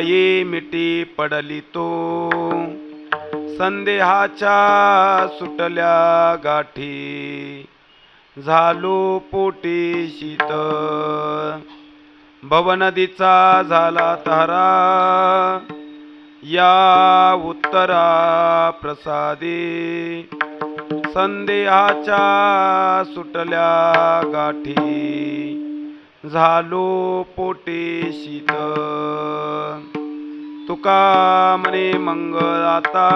पायी मिटी पडली तो संदेहाच्या सुटल्या गाठी झालो पोटी शीत भवनदीचा झाला तारा या उत्तरा प्रसादी संदेहाच्या सुटल्या गाठी झालो पोटी शीत तुका म्हणे मंगळ आता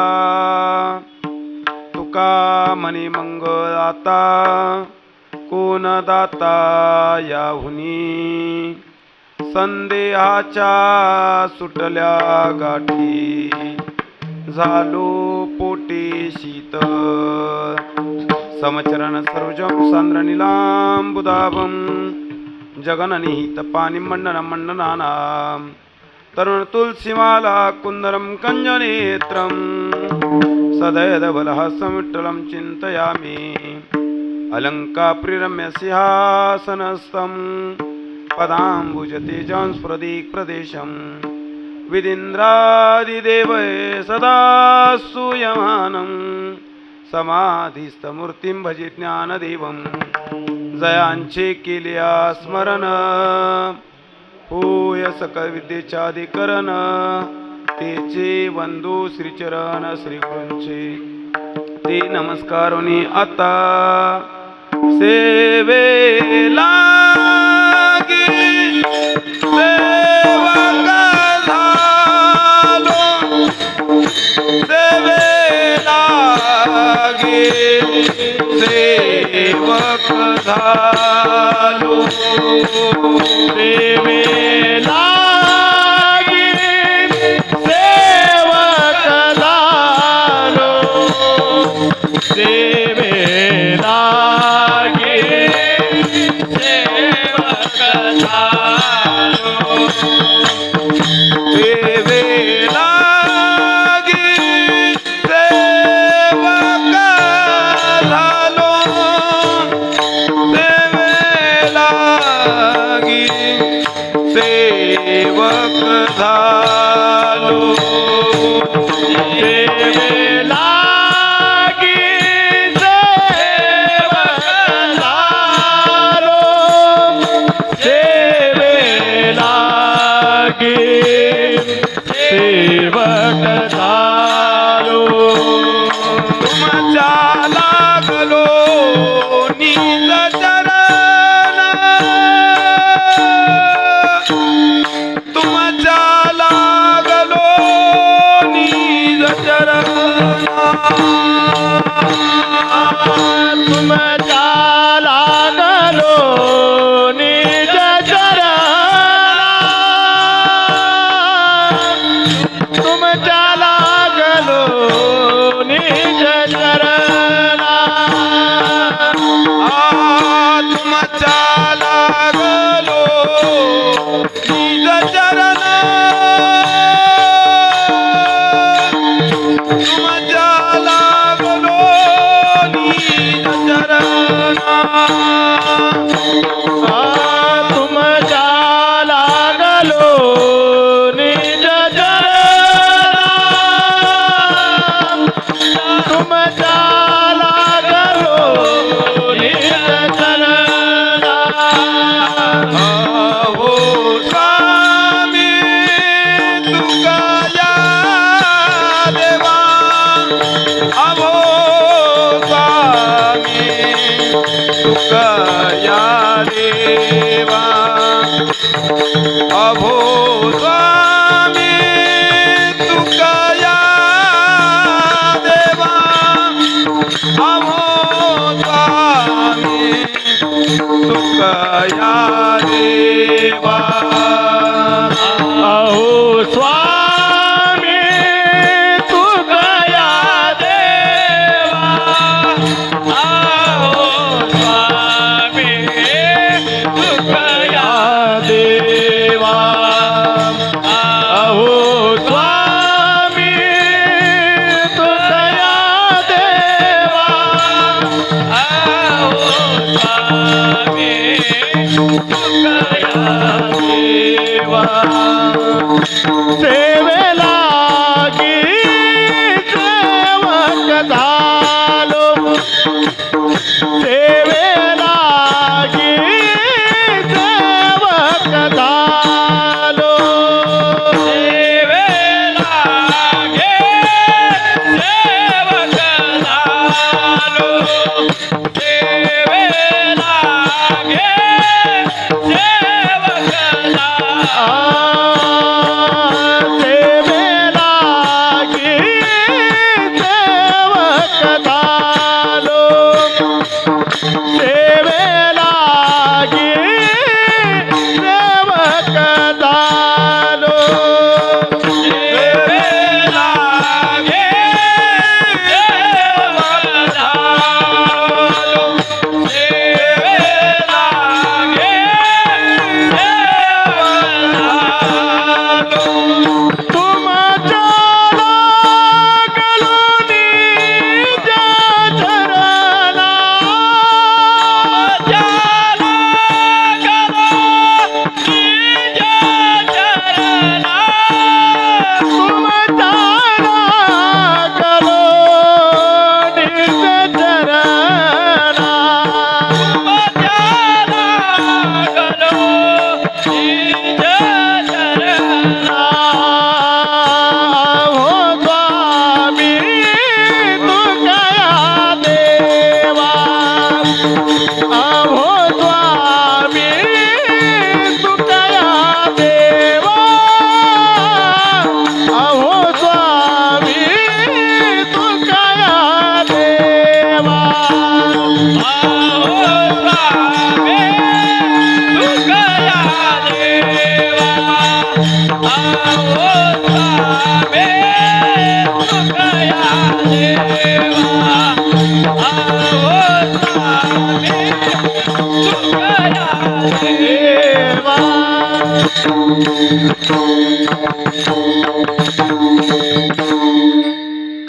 तुका म्हणे मंगळ आता कोण दाता याहुनी संदेहाच्या सुटल्या गाठी झालो पोटी शीत समचरण सर्वजं सांद्रनीलांबुदाभं जगननिहित पानिमण्डनं मण्डनानां तरुण तुलसीमाला कुन्दरं कञ्जनेत्रं सदयदबलहस्तं विठ्ठलं चिन्तयामि अलङ्काप्रिरम्य सिंहासनस्थं पदाम्बुजतेजं स्फुरदिक्प्रदेशं विदिन्द्रादिदेवै सदा स्तूयमानं समाधिस्थमूर्तिं भजे ज्ञानदेवं जयांचे केल्या स्मरण होय सकल विद्येच्याधिकरण तेचे वंदू श्रीचरण श्रीगुरूंचे ते नमस्कारोनी आता सेवेला सेवक झालो सेवेला सेवक झालो सेवेला सेवक झालो सेवेला सेवक झालो सेवेला सेवक झालो सेवेला सेवक झालो तुमच्या लागलो नीज चरण तुमच्या लागलो नीज चरण तुमच्या लागलो निज चरण तुमच्या लागलो निज चरण तुमच्या लागलो नीज चरण तुमच्या लागलो नीज चरण तुमच्या लागलो निज चरण तुमच्या लागलो निज चरण हो स्वामी तुका या देवा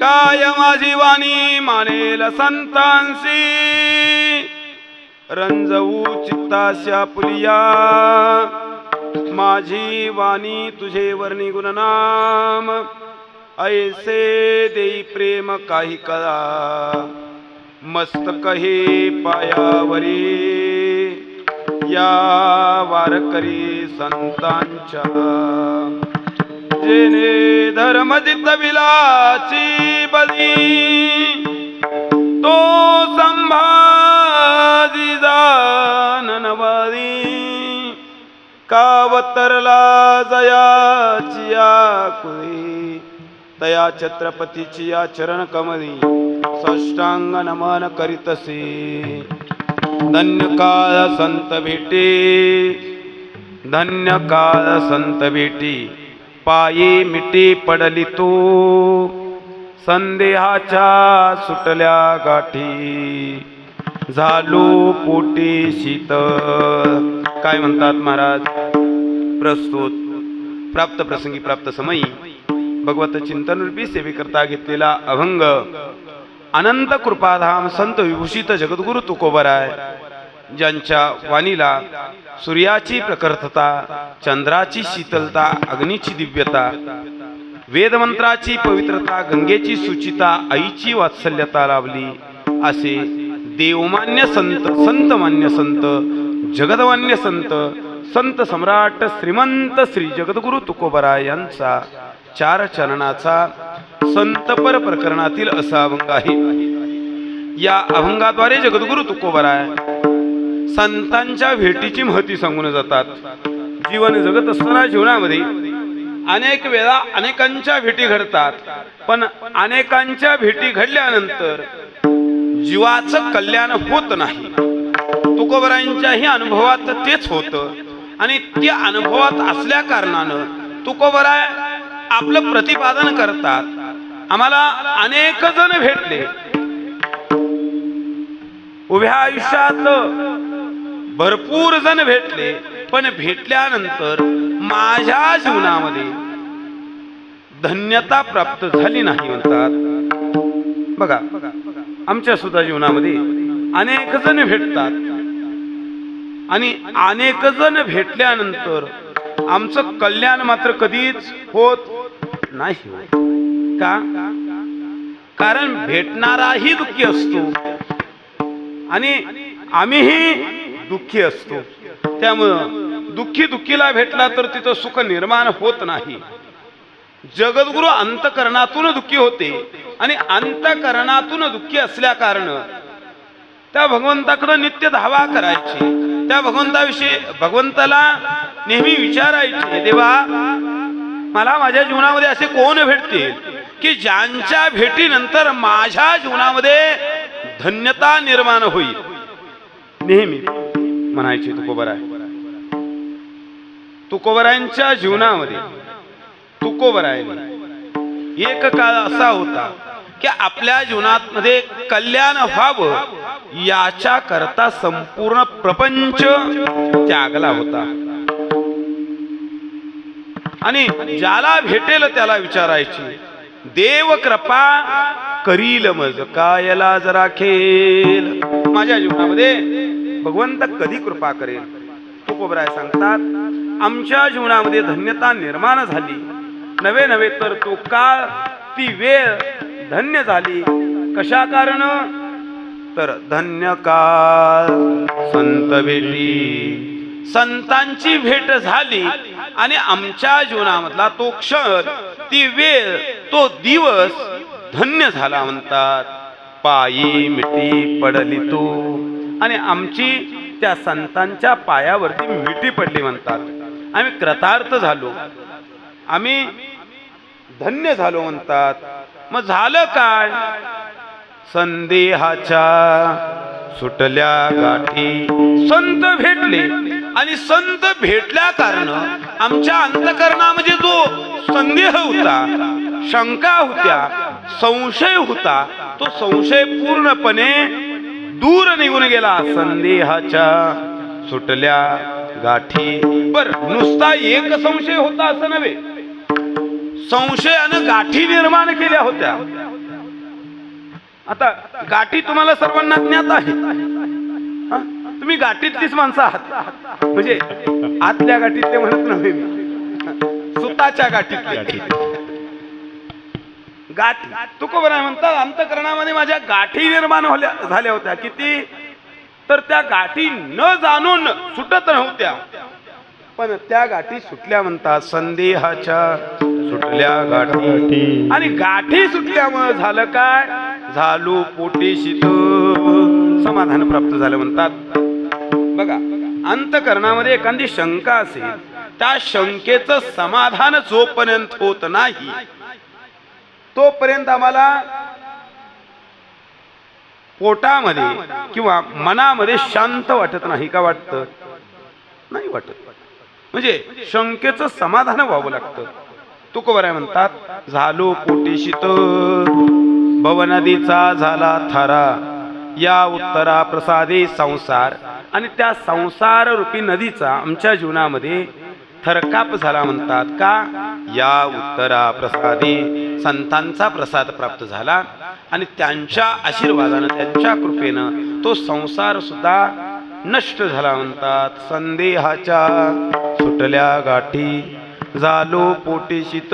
काय माझी वाणी मानेल संतांसी रंजवू चित्तास्या पुलिया माझी वाणी तुझे वर्णी गुणनाम ऐसे देई प्रेम काही कळा मस्तक हे पायावरी या वारकरी संतांच्या जेने धर्मजित विलाची बली तो संभाजी जाननवारी कावतरला जयाची आकुळी तया छत्रपतीची या चरण कमली साष्टांग नमन करीतसे धन्य काळ संत भेटे धन्य काळ संत भेटी पायी मिठी पडली तो संदेहाच्या सुटल्या गाठी झालो पोटी शीतल. काय म्हणतात महाराज? प्रस्तुत प्राप्त प्रसंगी प्राप्त समयी भगवत चिंतन रूपी सेवेकरता घेतलेला अभंग अनंत कृपाधाम संत विभूषित जगद्गुरु तुकोबराय ज्यांच्या वाणीला सूर्याची प्रखरता, चंद्राची शीतलता, अग्नीची दिव्यता, वेदमंत्राची पवित्रता, गंगेची सुचिता, आईची वात्सल्यता लाभली असे देवमान्य संत, संतमान्य संत, जगदमान्य संत, संत सम्राट श्रीमंत श्री जगद्गुरु तुकोबराय यांचा चार चरणाचा संतपर प्रकरणातील असा अभंग आहे. या अभंगाद्वारे जगद्गुरु तुकोबराय संतांच्या भेटीची महती सांगून जातात. जीवन जगत असताना जीवनामध्ये अनेक वेळा अनेकांच्या भेटी घडतात, पण अनेकांच्या भेटी घडल्यानंतर जीवाचं कल्याण होत नाही. तुकोबरायांच्याही अनुभवात तेच होतं आणि त्या अनुभवात असल्या कारणानं तुकोबराय आपलं प्रतिपादन करतात. आम्हाला अनेक जण भेटले, उभ्या आयुष्यात भरपूर जण भेटले, पण भेटल्यानंतर माझ्या जीवनामध्ये धन्यता प्राप्त झाली नाही म्हणतात. बघा, आमच्या सुद्धा जीवनामध्ये अनेक जण भेटतात आणि अनेक जण भेटल्यानंतर आमचं कल्याण मात्र कधीच होत नाही. का? कारण भेटणाराही दुःखी असतो आणि आम्हीही दुःखी असतो. त्यामुळं दुःखी दुःखीला भेटला तर तिथं सुख निर्माण होत नाही. जगद्गुरु अंतकरणातून दुःखी होते आणि अंतकरणातून दुःखी असल्या कारण त्या भगवंताकडे नित्य धावा करायची. त्या भगवंताविषयी भगवंताला नेहमी विचारायचे, देवा मला माझ्या जीवनामध्ये असे कोण भेटतील की ज्यांच्या भेटीनंतर माझ्या जीवनामध्ये धन्यता निर्माण होईल. नेहमी म्हणायचे तुकोबराय. तुकोबरायांच्या जीवनामध्ये तुकोबरायांनी एक काळ असा होता की आपल्या जीवनामध्ये कल्याण व्हावं याच्या करता संपूर्ण प्रपंच त्यागला होता. आणि ज्याला भेटेल त्याला विचारायची, देव कृपा करील मज कायला जरा खेल. माझ्या जीवनामध्ये भगवंत कधी कृपा करेल? तुकोबराय सांगतात, आमच्या जीवनामध्ये धन्यता निर्माण झाली, नवे नवे तर तो काळ ती वेळ धन्य झाली. कशा कारण? तर धन्य काळ संत भेटी, संतांची भेट झाली आणि आमच्या जीवनामधला तो क्षण, ती वेळ, तो दिवस धन्य झाला म्हणतात. पायी मिठी पडली तू, आणि आमची त्या संतांच्या पायावरती मिठी पडली म्हणतात. आम्ही कृतार्थ झालो, आम्ही धन्य झालो म्हणतात. मग झालं काय? संदेहाच्या सुटल्या गाठी. संत भेटले आणि संत भेटल्या कारण आमच्या अंतकरणामध्ये जो संदेह होता, शंका होत्या, संशय होता, तो संशय पूर्णपणे दूर निघून गेला. संदेहाच्या सुटल्या गाठी. बर, नुसता एक संशय होता असं नव्हे, संशयानं गाठी निर्माण केल्या होत्या. आता गाठी तुम्हाला सर्वांना ज्ञात आहे. हा? तुम्ही गाठीतलीच माणसं आहात, म्हणजे आतल्या गाठीतले म्हणत नव्हे मी, सुताच्या गाठीतले. गाठी तुकोबराय म्हणतात अंतःकरणामध्ये माझ्या गाठी निर्माण झाल्या होत्या. किती तर त्या गाठी न जाणून सुटत नव्हत्या, पण त्या गाठी सुटल्या म्हणतात. संदेहाच्या सुटल्या गाठी, आणि गाठी सुटल्यामुळे झालं काय? झालो पोटी शीत, समाधान प्राप्त झालं म्हणतात. बघा, अंतःकरणामध्ये एखादी शंका असेल, त्या शंकेचं समाधान जोपर्यंत होत नाही तोपर्यंत आम्हाला पोटामध्ये किंवा मनामध्ये शांत वाटत नाही. का वाटतं? नाही वाटत. म्हणजे शंकेचं समाधान व्हावं लागतं. तुकोबराय म्हणतात झालो पोटी शीत, भवनदीचा झाला थारा, या उत्तरा प्रसादे संसार. आणि त्या संसार रूपी नदीचा आमच्या जीवनामध्ये थरकाप झाला म्हणतात. का? या उत्तरा प्रसादे, संतांचा प्रसाद प्राप्त झाला आणि त्यांच्या आशीर्वादानं, त्यांच्या कृपेनं तो संसार सुद्धा नष्ट झाला म्हणतात. संदेहाच्या सुटल्या गाठी, झालो पोटी शीत.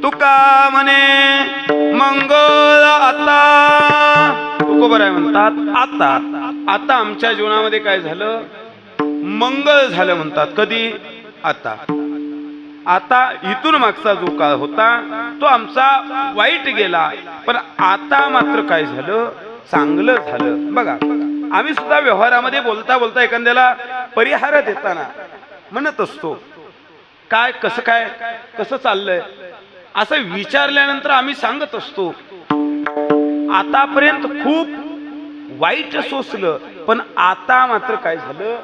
तुका म्हणे मंगळ आता. तुकोबराय म्हणतात आता आमच्या जीवनामध्ये काय झालं? मंगळ झालं म्हणतात. कधी? आता इथून मागचा जो काळ होता तो आमचा वाईट गेला, पण आता मात्र काय झालं? चांगलं झालं. बघा, आम्ही सुद्धा व्यवहारामध्ये बोलता बोलता एखाद्याला परिहार देताना म्हणत असतो, काय कसं चाललंय असं विचारल्यानंतर आम्ही सांगत असतो, आतापर्यंत खूप वाईट सोसलं, पण आता मात्र काय झालं?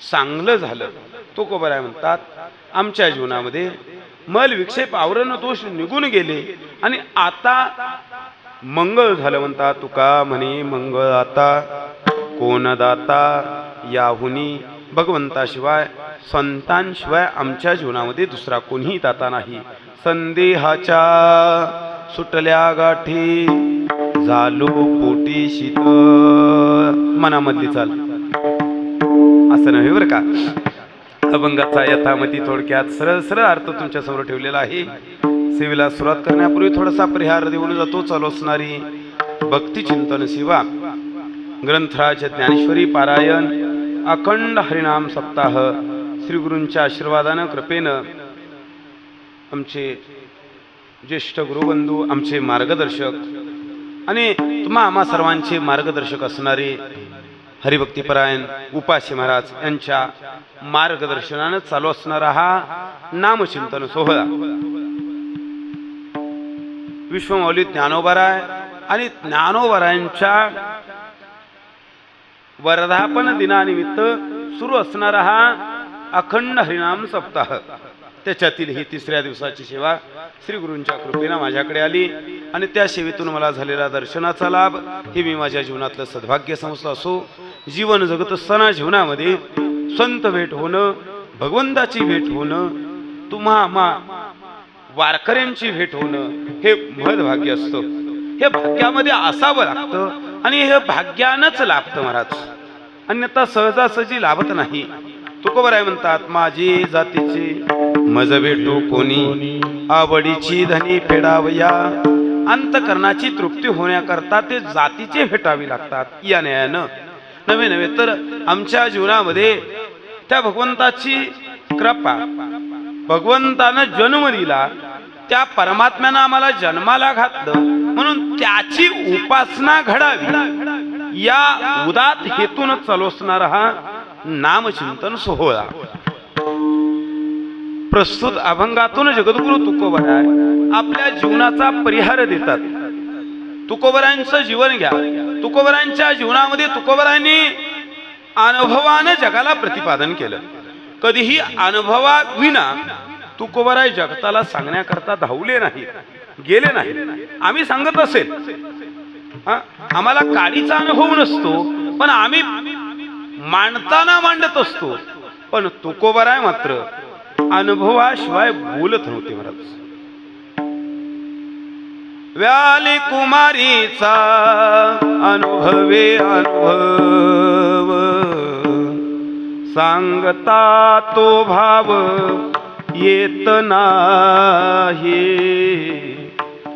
चांगलं झालं. तुकोबराय म्हणतात आमच्या जीवनामध्ये मल विक्षेप आवरण दोष निघून गेले आणि आता मंगळ झालं म्हणतात. तुका म्हणे मंगळ आता, कोण दाता याहुनी. भगवंताशिवाय, संतांशिवाय आमच्या जीवनामध्ये दुसरा कोणीही दाता नाही. संदेहाच्या सुटल्या गाठी, झालो पोटी शीत. मनामधली चाल असं नव्हे बरं का. अभंगाचा यथामती थोडक्यात सरळ सरळ अर्थ तुमच्या समोर ठेवलेला आहे. सेवेला सुरुवात करण्यापूर्वी थोडासा परिहार देऊन जातो. चालू असणारी भक्ती चिंतन सेवा, ग्रंथराज ज्ञानेश्वरी पारायण, अखंड हरिनाम सप्ताह, श्री गुरूंच्या आशीर्वादानं कृपेनं आमचे ज्येष्ठ गुरुबंधू, आमचे मार्गदर्शक आणि तुम्हा आम्हा सर्वांचे मार्गदर्शक असणारे हरिभक्तीपरायण उपाशी महाराज यांच्या मार्गदर्शनानं चालू असणारा हा नामचिंतन सोहळा विश्वमौली ज्ञानोबाराय आणि ज्ञानोबारायांच्या वर्धापन दिनानिमित्त सुरू असणारा हा अखंड हरिनाम सप्ताह, त्याच्यातील ही 3ऱ्या दिवसाची सेवा श्री गुरूंच्या कृपेने माझ्याकडे आली आणि त्या सेवेतून मला झालेला दर्शनाचा लाभ हे मी माझ्या जीवनातलं सद्भाग्य समजलं. असो, जीवन जगत असताना जीवनामध्ये संत भेट होणं, भगवंताची भेट होणं, तुम्हा आम्हा वारकऱ्यांची भेट होणं हे महद्भाग्य असतं. हे भाग्यामध्ये असावं लागतं आणि हे भाग्यानंच लाभतं महाराज, अन्यथा सहजासहजी लाभत नाही. तुकोबराय म्हणतात माझी जातीची मज भेटू कोणी, आवडीची धनी फेडावया. अंतकरणाची तृप्ती होण्याकरता ते जातीचे भेटावी लागतात. या न्यायानं नव्हे नव्हे तर आमच्या जीवनामध्ये त्या भगवंताची कृपा, भगवंतानं जन्म दिला, त्या परमात्म्यानं आम्हाला जन्माला घातलं म्हणून त्याची उपासना घडावी या उदात हेतून चालू असणारा हा नामचिंतन सोहळा. प्रस्तुत अभंगातून जगद्गुरु तुकोबराय आपल्या जीवनाचा परिहार देतात. तुकोबरायांचं जीवन घ्या. तुकोबरायांच्या जीवनामध्ये तुकोबरायांनी अनुभवानं जगाला प्रतिपादन केलं. कधीही अनुभवाविना तुकोबराय जगताला सांगण्याकरता धावले नाही, गेले नाही. आम्ही सांगत असेल, आम्हाला काडीचा अनुभव नसतो, पण आम्ही मांडताना मांडत असतो. पण तुकोबराय मात्र अनुभवाशिवाय बोलत नव्हते महाराज. व्याली कुमारीचा अनुभवे अनुभव, सांगता तो भाव येत नाही.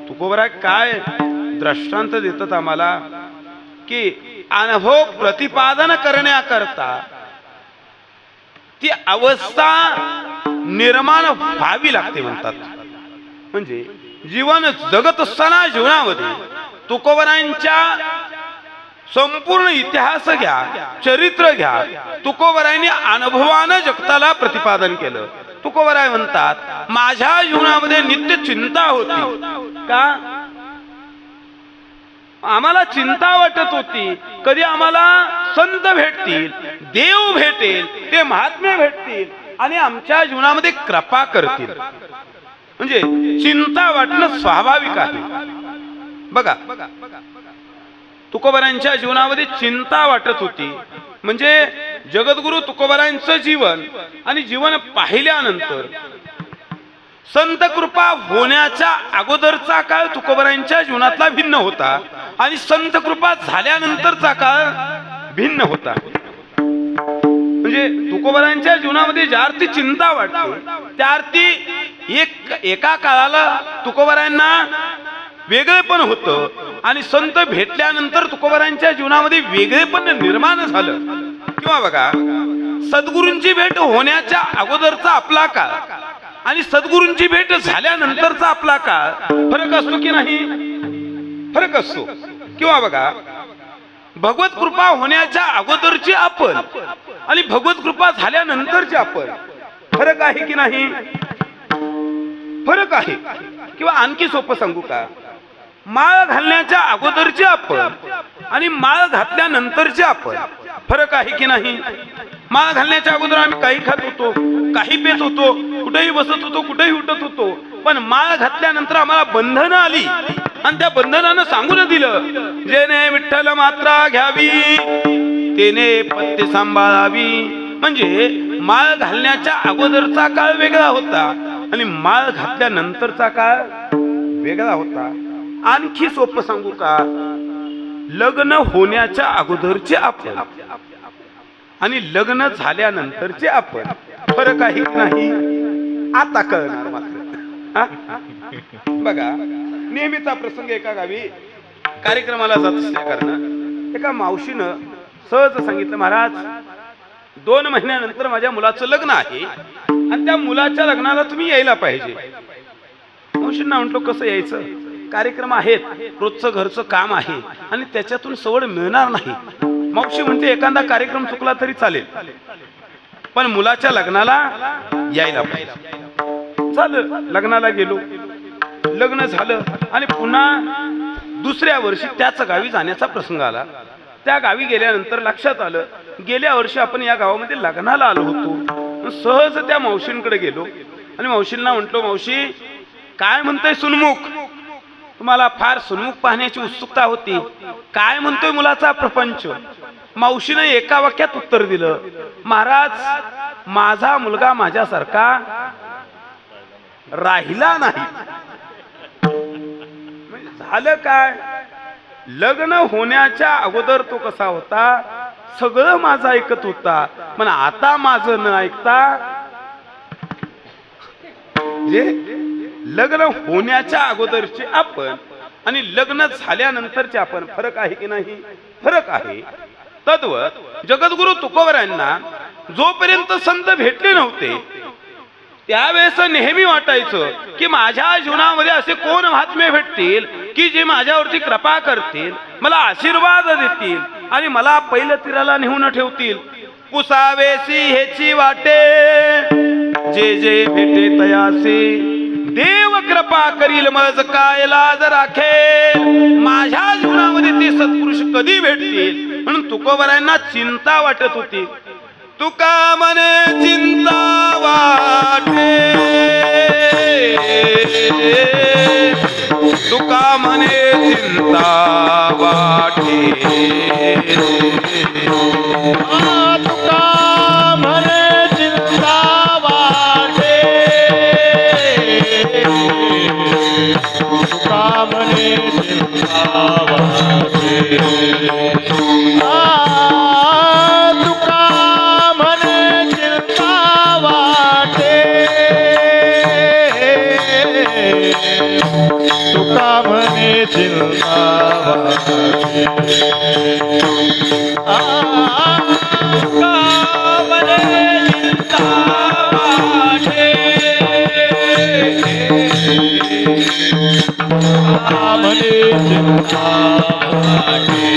तुकोबरा काय दृष्टांत देतात आम्हाला की अनुभव प्रतिपादन करण्याकरता ती अवस्था निर्माण व्हावी लागते म्हणतात. म्हणजे जीवन जगत असताना जीवनामध्ये तुकोबरांच्या संपूर्ण इतिहास घ्या, चरित्र घ्या, तुकोबरायांनी अनुभवानं जगताला प्रतिपादन केलं. तुकोबराय म्हणतात माझ्या जीवनामध्ये नित्य चिंता होती. का? आम्हाला चिंता वाटत होती कधी आम्हाला संत भेटतील, देव भेटेल, ते महात्मे भेटतील आणि आमच्या जीवनामध्ये कृपा करतील. म्हणजे चिंता वाटणं स्वाभाविक आहे. बघा तुकोबरांच्या जीवनामध्ये चिंता वाटत होती. म्हणजे जगद्गुरु तुकोबरांचं जीवन आणि जीवन पाहिल्यानंतर संत कृपा होण्याच्या अगोदरचा काळ तुकोबरांच्या जीवनातला भिन्न होता आणि संत कृपा झाल्यानंतरचा काळ भिन्न होता. म्हणजे तुकोबरांच्या जीवनामध्ये ज्या अर्थी चिंता वाटते त्या अर्थी एका काळाला तुकोबरांना वेगळेपण होतं आणि संत भेटल्यानंतर तुकोबरांच्या जीवनामध्ये वेगळेपण निर्माण झालं. किंवा बघा सद्गुरूंची भेट होण्याच्या अगोदरचा आपला काळ आणि सद्गुरूंची भेट झाल्यानंतरचा आपला काळ फरक असतो की नाही? फरक असतो. किंवा बघा भगवत कृपा होण्याच्या अगोदरची आपण आणि भगवत कृपा झाल्यानंतरची आपण फरक आहे की नाही? फरक आहे. किंवा आणखी सोपं सांगू का, माळ घालण्याच्या अगोदरची आपण आणि माळ घातल्यानंतरची आपण फरक आहे की नाही? माळ घालण्याच्या अगोदर आम्ही काही खात होतो, काही पेत होतो, कुठेही बसत होतो, कुठेही उठत होतो. पण माळ घातल्यानंतर आम्हाला बंधनं आली आणि त्या बंधनानं सांगून दिलं जेने विठ्ठल मात्रा घ्यावी तेने पत्ते सांभाळावी. म्हणजे माळ घालण्याच्या अगोदरचा काळ वेगळा होता आणि माळ घातल्यानंतरचा काळ वेगळा होता. आणखी सोपं सांगू का, लग्न होण्याच्या अगोदरचे आपण आणि लग्न झाल्यानंतरचे आपण फरक आहे की नाही? आता कळणार मात्र. बघा नेहमीचा प्रसंग, एका गावी कार्यक्रमाला जात असल्या कारण एका मावशीनं सहज सांगितलं, महाराज 2 महिन्यानंतर माझ्या मुलाचं लग्न आहे आणि त्या मुलाच्या लग्नाला तुम्ही यायला पाहिजे. मावशींना म्हटलो कसं यायचं, कार्यक्रम आहेत, रोजचं घरचं काम आहे आणि त्याच्यातून सवड मिळणार नाही. मावशी म्हणते एखादा कार्यक्रम चुकला तरी चालेल पण मुलाच्या लग्नाला यायला पाहिजे. झालं, लग्नाला गेलो, लग्न झालं आणि पुन्हा दुसऱ्या वर्षी त्याच गावी जाण्याचा प्रसंग आला. त्या गावी गेल्यानंतर लक्षात आलं गेल्या वर्षी आपण या गावामध्ये लग्नाला आलो होतो. सहज त्या मावशींकडे गेलो आणि मावशींना म्हटलो, मावशी काय म्हणतोय सुनमुख, तुम्हाला फार सुनमुख पाहण्याची उत्सुकता होती, काय म्हणतोय मुलाचा प्रपंच? मावशीने एका वाक्यात उत्तर दिलं, महाराज माझा मुलगा माझ्यासारखा राहिला नाही. झालं काय, लग्न होण्याच्या अगोदर तो कसा होता, सगळं माझं ऐकत होता, पण आता माझं न ऐकता जे लग्न होण्याच्या अगोदरचे आपण आणि लग्न झाल्यानंतरचे आपण फरक आहे की नाही? फरक आहे. तद्वत जगद्गुरु तुकोबरायांना जोपर्यंत संत भेटले नव्हते त्यावेळेस नेहमी वाटायचं की माझ्या जीवनामध्ये असे कोण महात्मे भेटतील की जे माझ्यावरती कृपा करतील, मला आशीर्वाद देतील आणि मला पहिल्या तीराला नेऊन ठेवतील. पुसावेसी हेची वाटे जे जे भेटे तयासे, देव कृपा करील मज काय लाज राखेल. माझ्या जीवनामध्ये ते सत्पुरुष कधी भेटतील म्हणून तुकोबरायांना चिंता वाटत होती. तुका मने चिंता वाटे, तुका मने चिंता वाटे, तुका मने चिंता वाटे, तुका म्हणे चिंता वाटे तुका म्हणे चिंता वाटे तुका म्हणे चिंता वाटे तुका म्हणे चिंता वाटे म्हणे चिंता वाटे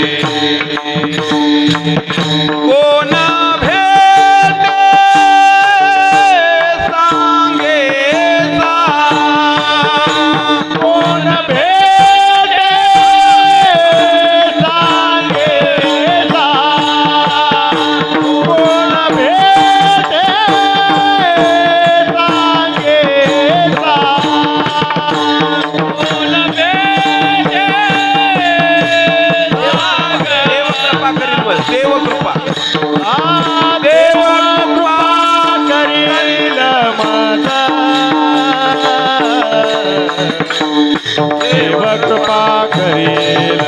कोण भेटे सांगे कोण भेटे सांगे कोण भेटे सांगे कोण भेटे देवकृपा करील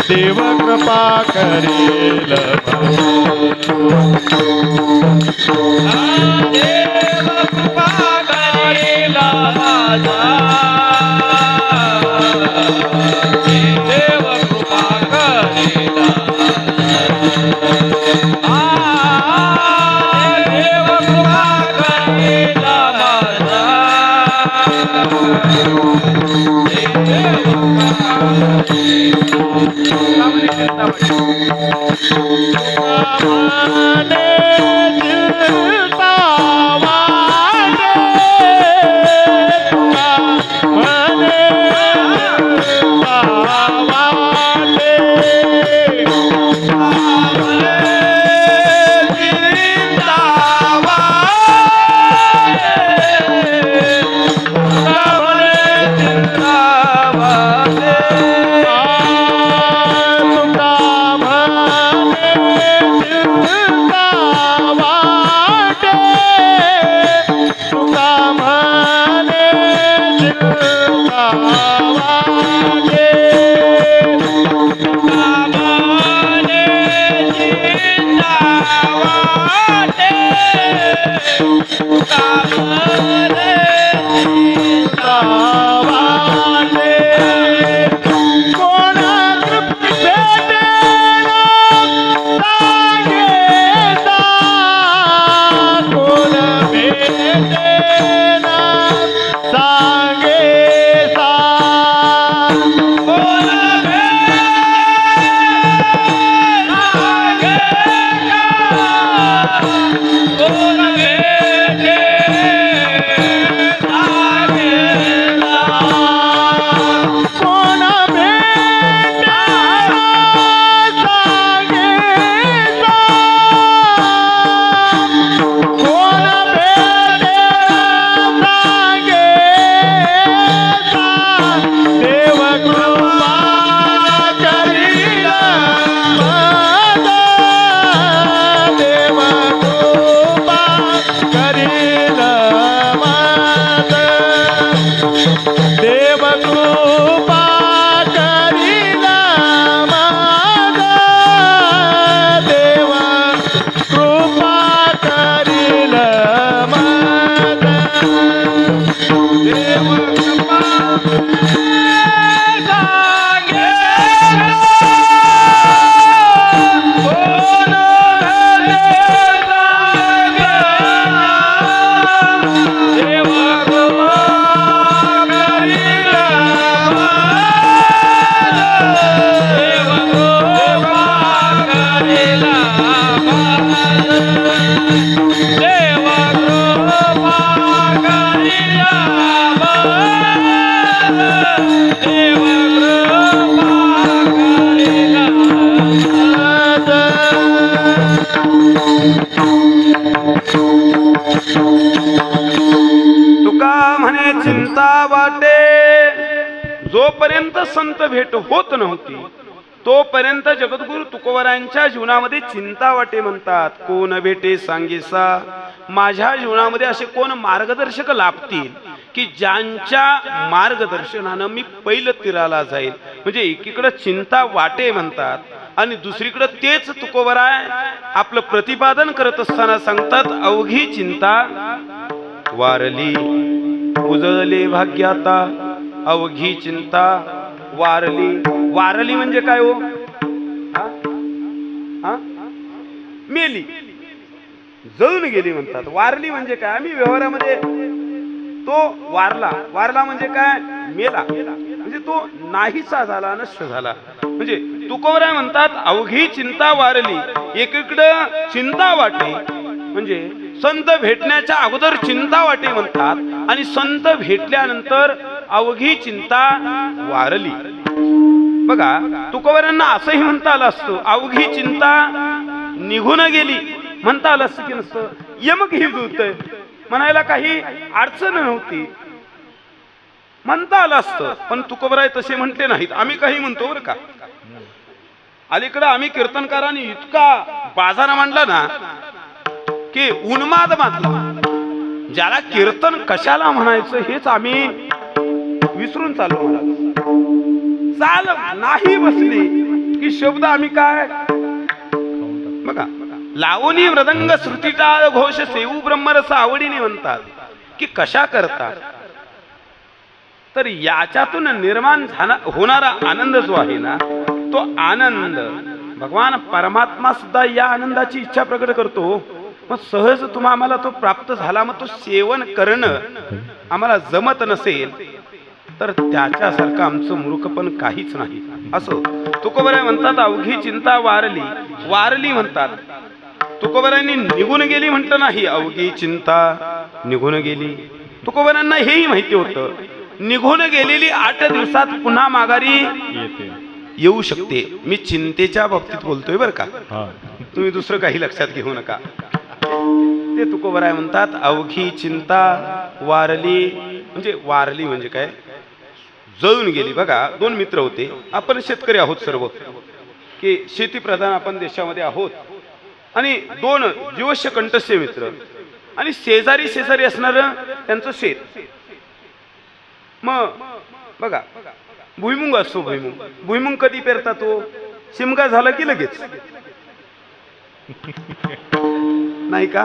देवकृपा करील देवकृपा करील देवकृपा करील देवकृपा करील देवकृपा करील देवकृपा करील म्हणे चिंता वाटे तुका म्हणे चिंता वाटे चिंता वाटे जोपर्यंत संत भेट होत नव्हती तोपर्यंत जगद्गुरु तुकोबरायांच्या जीवनामध्ये चिंता वाटे म्हणतात. कोण भेटे सांगेसा, माझ्या जीवनामध्ये असे कोण मार्गदर्शक लाभतील की ज्यांच्या मार्गदर्शनानं मी पहिलं तीराला जाईल. म्हणजे एकीकडे चिंता वाटे म्हणतात आणि दुसरीकडे तेच तुकोबराय आपलं प्रतिपादन करत असताना सांगतात, अवघी चिंता वारली उजळले भाग्याता. अवघी चिंता वारली. वारली म्हणजे काय हो? मेली, जळून गेली म्हणतात. वारली म्हणजे काय? आम्ही व्यवहारामध्ये तो वारला. वारला म्हणजे काय? मेला, म्हणजे तो नाहीसा झाला, नष्ट झाला. म्हणजे तुकोबराय म्हणतात अवघी चिंता वारली. एकीकडं चिंता वाटे म्हणजे संत भेटण्याच्या अगोदर चिंता वाटे म्हणतात आणि संत भेटल्यानंतर अवघी चिंता वारली. बघा, तुकोबरायांना असंही म्हणता आलं असतं, अवघी चिंता निघून गेली म्हणता आलं असतं की नसतं? यमक ही जुळतंय म्हणायला काही अडचण नव्हती, म्हणता आलं असतं. पण तुकोबराय तसे म्हटले नाहीत. आम्ही काही म्हणतो बरं का, अलीकडं आम्ही कीर्तनकारांनी इतका बाजार मांडला ना की उन्माद मातला. ज्याला कीर्तन कशाला म्हणायचं हेच आम्ही विसरून चाललो. चाल नाही बसली की शब्द आम्ही काय बघा, लावणी मृदंग श्रुतीटाळ घोष सेवू ब्रह्मरस आवडीने म्हणतात की कशा करतात. तर याच्यातून निर्माण होणारा आनंद जो आहे ना, तो आनंद भगवान परमात्मा सुद्धा या आनंदाची इच्छा प्रकट करतो. मग सहज आम्हाला तो प्राप्त झाला, मग तो सेवन करणं आम्हाला जमत नसेल तर त्याच्यासारखं आमचं मूर्खपण काहीच नाही. असो तुकोबराय म्हणतात अवघी चिंता वारली. वारली म्हणतात. तुकोबरायांनी निघून गेली म्हटलं नाही, अवघी चिंता निघून गेली. तुकोबरायांना हेही माहिती होतं निघून गेलेली 8 दिवसात पुन्हा माघारी येऊ शकते. मी चिंतेच्या बाबतीत बोलतोय बरं का, तुम्ही दुसरं काही लक्षात घेऊ नका. ते तुकोबराय म्हणतात अवघी चिंता वारली. म्हणजे वारली म्हणजे काय? जळून गेली. बघा, 2 मित्र होते. आपण शेतकरी आहोत सर्व, की शेतीप्रधान आपण देशामध्ये आहोत. आणि 2 जीवश्य कंठस्थ मित्र आणि शेजारी शेजारी असणार त्यांचं शेत. मग बघा, भुईमुंग असतो. भुईमुंग कधी पेरतात? तो शिमगा झाला की लगेच नाही का?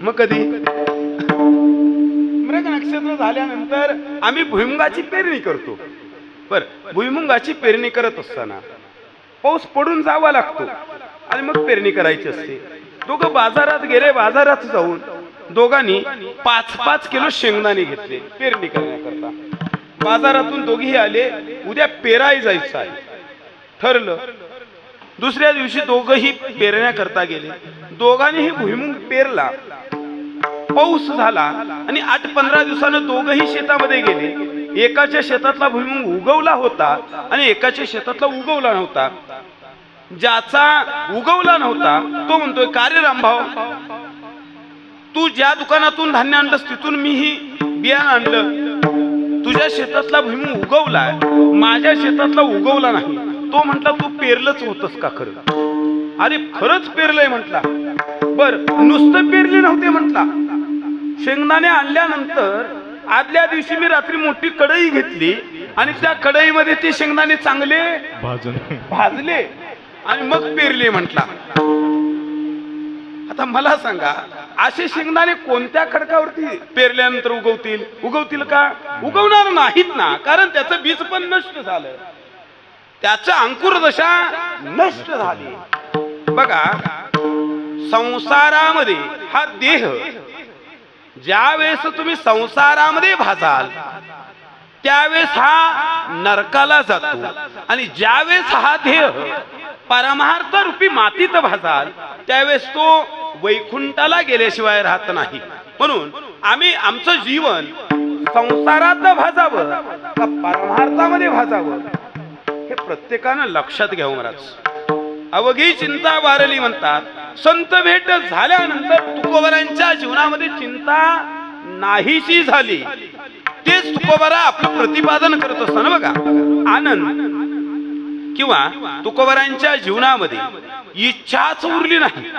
मग कधी? मृग नक्षत्र झाल्यानंतर आम्ही भुईमुंगाची पेरणी करतो. बर, भुईमुंगाची पेरणी करत असताना पाऊस पडून जावा लागतो आणि मग पेरणी करायची असते. दोघं बाजारात गेले. बाजारात जाऊन दोघांनी 5-5 किलो शेंगदाणे घेतले पेरणी करण्याकरता. बाजारातून दोघेही आले. उद्या पेराय जायचं आहे ठरलं. दुसऱ्या दिवशी दोघंही पेरण्याकरता गेले. दोघांनीही भुईमुंग पेरला. पाऊस झाला आणि 8-15 दिवसानं दोघंही शेतामध्ये गेले. एकाच्या शेतातला भुईमुंग उगवला होता आणि एकाच्या शेतातला उगवला नव्हता. ज्याचा उगवला नव्हता तो म्हणतोय, का रे रामभाऊ, तू ज्या दुकानातून धान्य आणलंस तिथून मीही बियाणं आणलं. तुझ्या शेतातला भुईमुंग उगवलाय, माझ्या शेतातला उगवला नाही. तो म्हटला तू पेरलंच होतस का खरं? अरे खरंच पेरलंय म्हटला. बर, नुसतं पेरले नव्हते म्हटला. शेंगदाणे आणल्यानंतर आदल्या दिवशी मी रात्री मोठी कढई घेतली आणि त्या कढईमध्ये ते शेंगदाणे चांगले भाजले आणि मग पेरले म्हटला. आता मला सांगा, असे शेंगदाणे कोणत्या खडकावरती पेरल्यानंतर उगवतील का? उगवणार नाहीत ना, कारण त्याचं बीज पण नष्ट झालं, त्याचं अंकुर दशा नष्ट झाली. बघा, संसारामध्ये हा देह ज्यावेळेस तुम्ही संसारामध्ये भाजाल त्यावेळेस हा नरकाला जातो आणि ज्यावेळेस हा देह परमार्थ रूपी मातीत भाजाल त्यावेळेस तो वैकुंठाला गेल्याशिवाय राहत नाही. म्हणून आम्ही आमचं जीवन संसारात भाजावं का परमार्थामध्ये भाजावं हे प्रत्येकानं लक्षात घ्यावं. महाराज अवघी चिंता वारली म्हणतात. संत भेट झाल्यानंतर तुकोबरांच्या जीवनामध्ये चिंता नाहीशी झाली. तेच तुकोबरा आपलं प्रतिपादन करत असताना बघा, आनंद किंवा तुकोबरांच्या जीवनामध्ये इच्छाच उरली नाही.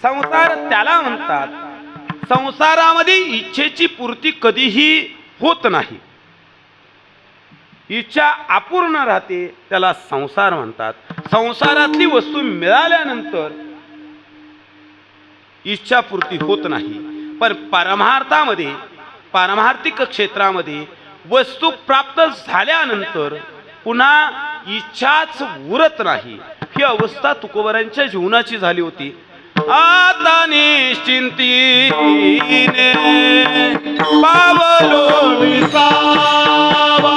संसार त्याला म्हणतात, संसारामध्ये इच्छेची पूर्ती कधीही होत नाही. इच्छा अपूर्ण राहते, त्याला संसार म्हणतात. संसारातली वस्तू मिळाल्यानंतर इच्छापूर्ती होत नाही. पण परमार्थामध्ये, पारमार्थिक क्षेत्रामध्ये वस्तू प्राप्त झाल्यानंतर पुन्हा इच्छाच उरत नाही. ही अवस्था तुकोबरांच्या जीवनाची झाली होती. आता निश्चिंतीने पावलो विसावा,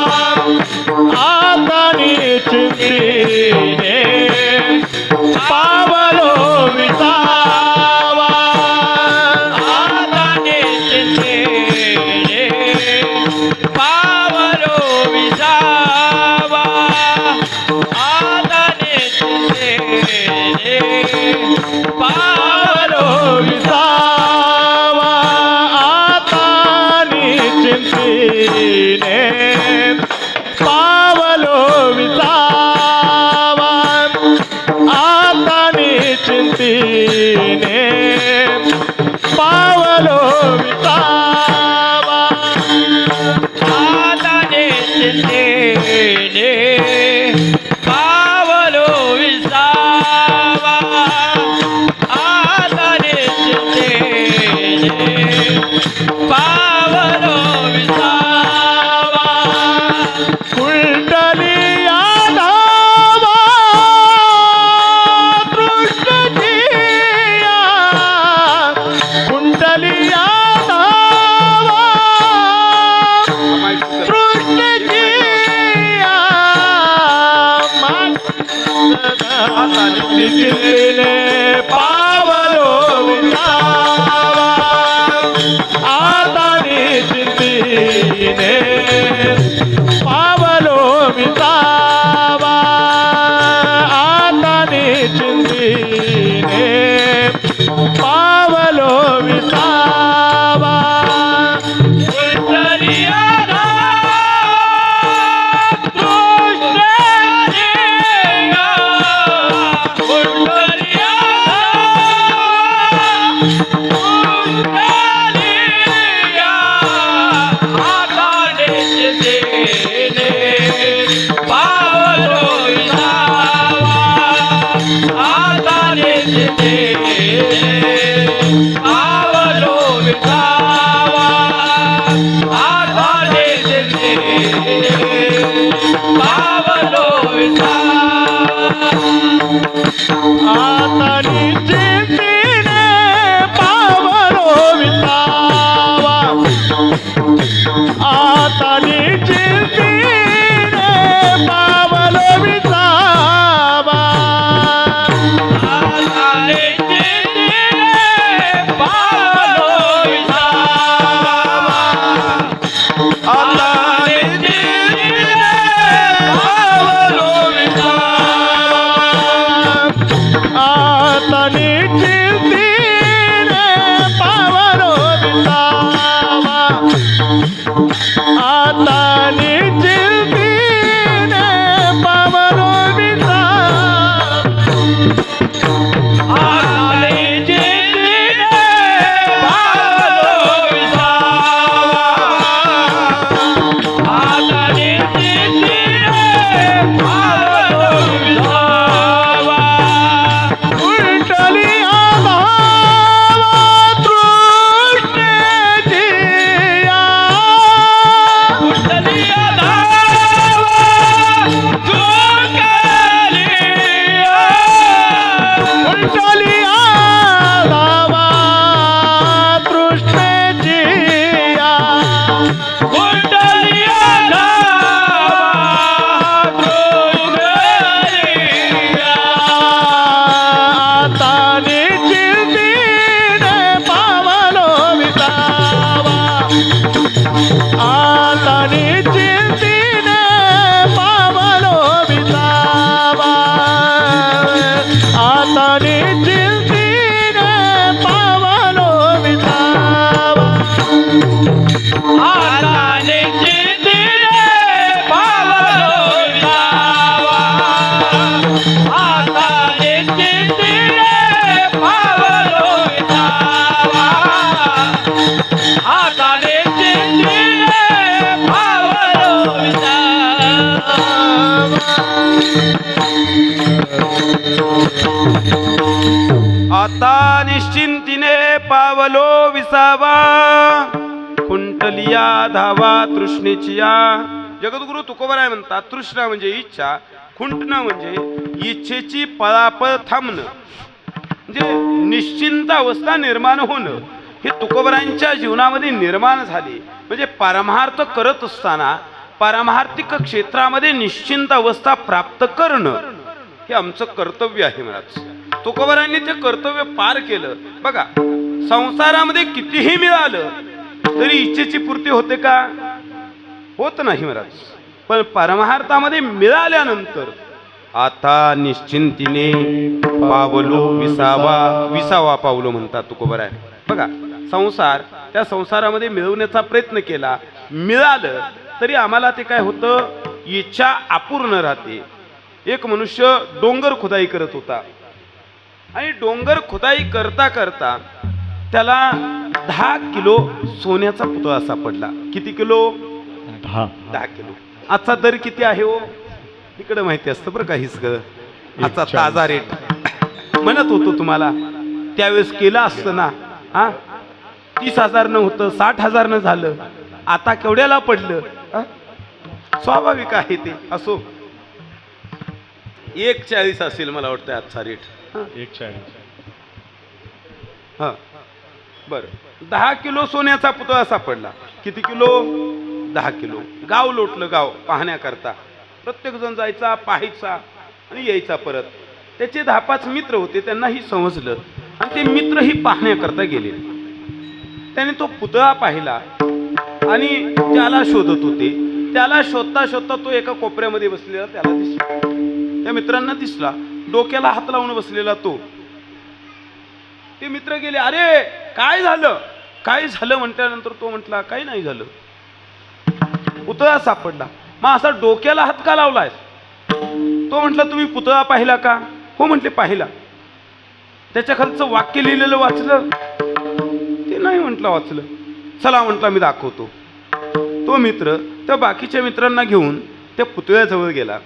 आता निश्चिंतीने पावलो विसावा, आता निश्चिंतीने पावलो विसावा, आता निश्चिंतीने पावलो विसावा, आता निश्चिंतीने पावलो विसावा, आता निश्चिंतीने पावलो विसावा, आता निश्चिंतीने पावलो विसावा, आता निश्चिंतीने पावलो विसावा, कुंडलिया धावा दृष्टीया, कुंडलिया धावा दृष्टीया, आता निश्चिंतीने पावलो विसावा, आता निश्चिंतीने पावलो विसावा, आता निश्चिंतीने पावलो विसावा, कुंडलिया आता निश्चिंतीने पावलो विसावा, आता निश्चिंतीने पावलो विसावा, आता निश्चिंतीने आता निश्चिंतीने पावलो विसावा, कुंटलिया धावा तृष्णेचिया. जगद्गुरु तुकोबराय म्हणतात, तृष्णा म्हणजे इच्छा, खुंटणं म्हणजे इच्छेची पळापळ थांबणं, म्हणजे निश्चिंत अवस्था निर्माण होणं. हे तुकोबरायांच्या जीवनामध्ये निर्माण झाले. म्हणजे परमार्थ करत असताना पारमार्थिक क्षेत्रामध्ये निश्चिंत अवस्था प्राप्त करणं हे आमचं कर्तव्य आहे. महाराज तुकोबरायांनी ते कर्तव्य पार केलं. बघा, संसारामध्ये कितीही मिळालं तरी इच्छेची पूर्ती होते का? होत नाही महाराज. पण परमार्थामध्ये मिळाल्यानंतर आता निश्चिंतीने पावलो विसावा, विसावा पावलो म्हणतात तुकोबराय. बघा, संसार, त्या संसारामध्ये मिळवण्याचा प्रयत्न केला, मिळालं तरी आम्हाला ते काय होतं, इच्छा अपूर्ण राहते. एक मनुष्य डोंगर खुदाई करत होता आणि डोंगर खुदाई करता करता त्याला 10 किलो सोन्याचा पुतळा सापडला. किती किलो? 10 किलो. आजचा दर किती आहे हो? इकडे माहिती असतं बरं काही सगळं. आजचा ताजा रेट म्हणत होतो तुम्हाला. त्यावेळेस केलं असतं ना, 30,000 न होतं 60,000 न झालं. आता केवढ्याला पडलं? स्वाभाविक आहे ते. असो, 1,40 असेल मला वाटतं आजचा रेट. 140. हा बर, 10 किलो सोन्याचा पुतळा सापडला. किती किलो? 10 किलो. गाव लोटलं, गाव पाहण्याकरता. प्रत्येक जण जायचा, पाहायचा आणि यायचा परत. त्याचे 10-5 मित्र होते, त्यांनाही समजलं आणि ते मित्रही पाहण्याकरता गेले. त्याने तो पुतळा पाहिला आणि त्याला शोधत होते. त्याला शोधता शोधता तो एका कोपऱ्यामध्ये बसलेला त्याला दिसला. त्या मित्रांना दिसला, डोक्याला हात लावून बसलेला तो. ते मित्र गेले, अरे काय झालं, काय झालं म्हटल्यानंतर तो म्हटला, काही नाही झालं, पुतळा सापडला. मग असा डोक्याला हात का लावलाय? तो म्हटला, तुम्ही पुतळा पाहिला का? हो म्हटले, पाहिला. त्याच्या खालचं वाक्य लिहिलेलं वाचलं? ते नाही म्हटलं वाचलं. चला म्हटला, मी दाखवतो. तो मित्र त्या बाकीच्या मित्रांना घेऊन त्या पुतळ्याजवळ गेला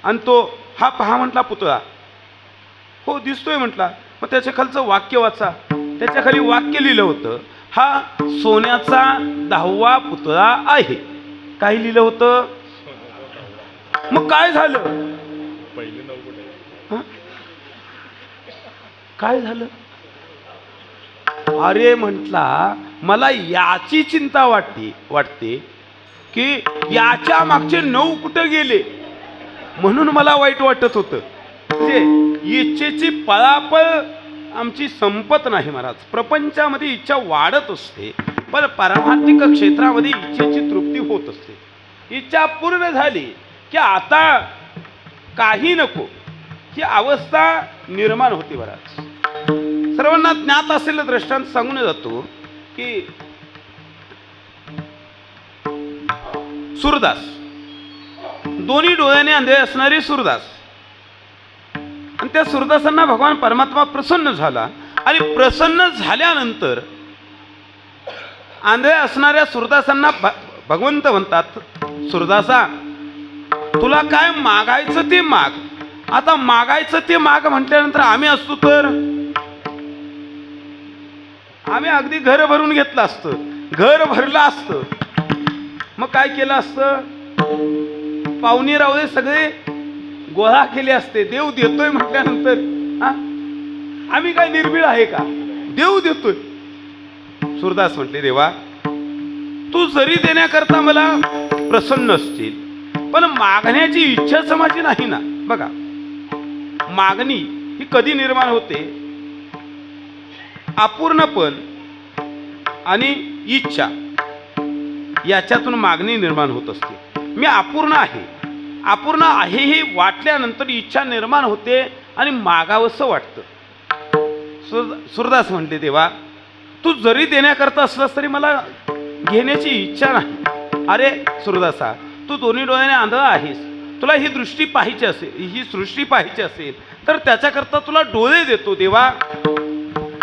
आणि तो, हा पहा म्हटला पुतळा. हो दिसतोय म्हटला. मग त्याच्या खालचं वाक्य वाचा. त्याच्या खाली वाक्य लिहिलं होतं, हा सोन्याचा 10वा पुतळा आहे. काय लिहिलं होतं? मग काय झालं? काय झालं? अरे म्हटला, मला याची चिंता वाटते की याच्या मागचे 9 कुठे गेले, म्हणून मला वाईट वाटत होतं. म्हणजे इच्छेची पळापळ आमची संपत नाही महाराज. प्रपंचामध्ये इच्छा वाढत असते, पण पारमार्थिक क्षेत्रामध्ये इच्छेची तृप्ती होत असते. इच्छा पूर्ण झाली की आता काही नको, ही अवस्था निर्माण होते महाराज. सर्वांना ज्ञात असलेलं दृष्टांत सांगून जातो की सूरदास, दोन्ही डोळ्याने अंधे असणारे सूरदास, आणि त्या सूरदासांना भगवान परमात्मा प्रसन्न झाला. आणि प्रसन्न झाल्यानंतर आंधळे असणाऱ्या सूरदासांना भगवंत म्हणतात, सूरदासा तुला काय मागायचं ते माग. आता मागायचं ते माग म्हटल्यानंतर आम्ही असतो तर आम्ही अगदी घर भरून घेतलं असतं, घर भरलं असतं. मग काय केलं असतं? पाहुणे रावळे सगळे गोळा केले असते. देव देतोय म्हटल्यानंतर आम्ही काय निर्भीळ आहे का? देव देतोय. सूरदास म्हटले, देवा तू जरी देण्याकरता मला प्रसन्न असतील, पण मागण्याची इच्छाच माझी नाही ना. बघा, मागणी ही कधी निर्माण होते? अपूर्णपण आणि इच्छा याच्यातून मागणी निर्माण होत असते. मी अपूर्ण आहे, अपूर्ण आहे हे वाटल्यानंतर इच्छा निर्माण होते आणि मागावंसं वाटतं. सूरदास म्हणले, देवा तू जरी देण्याकरता असलास तरी मला घेण्याची इच्छा नाही. अरे सूरदासा, तू दोन्ही डोळ्याने आंधळा आहेस, तुला ही दृष्टी पाहायची असेल, ही सृष्टी पाहायची असेल तर त्याच्याकरता तुला डोळे देतो. देवा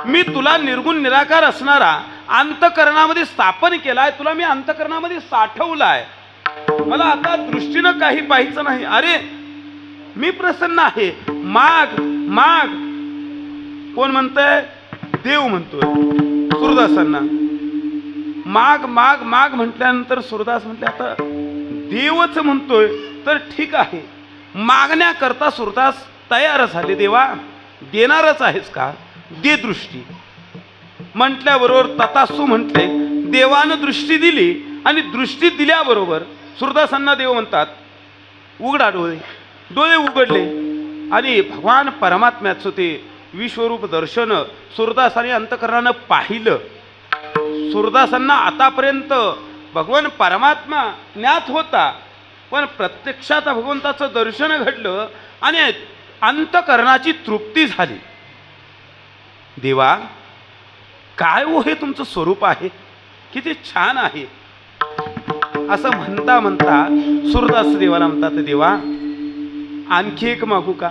मी तुला निर्गुण निराकार असणारा अंतकरणामध्ये स्थापन केलाय, तुला मी अंतकरणामध्ये साठवलाय. मला आता दृष्टीनं काही पाहायचं नाही. अरे मी प्रसन्न आहे, माग माग. कोण म्हणतंय? देव म्हणतोय सूरदासांना. माग माग माग म्हटल्यानंतर सूरदास म्हटले आता देवच म्हणतोय तर ठीक आहे, मागण्याकरता सूरदास तयार झाले. देवा देणारच आहेस का? दे दृष्टी म्हटल्याबरोबर तथास्तु म्हटले. देवानं दृष्टी दिली आणि दृष्टी दिल्याबरोबर सूरदासांना देव म्हणतात उघडा डोळे. डोळे उघडले आणि भगवान परमात्म्याचं ते विश्वरूप दर्शन सूरदासांनी अंतकरणानं पाहिलं. सूरदासांना आतापर्यंत भगवान परमात्मा ज्ञात होता, पण प्रत्यक्षात भगवंताचं दर्शन घडलं आणि अंतकरणाची तृप्ती झाली. देवा काय हो हे तुमचं स्वरूप आहे, किती छान आहे. असं म्हणता म्हणता सूरदास देवाला म्हणतात देवा आणखी एक मागू का?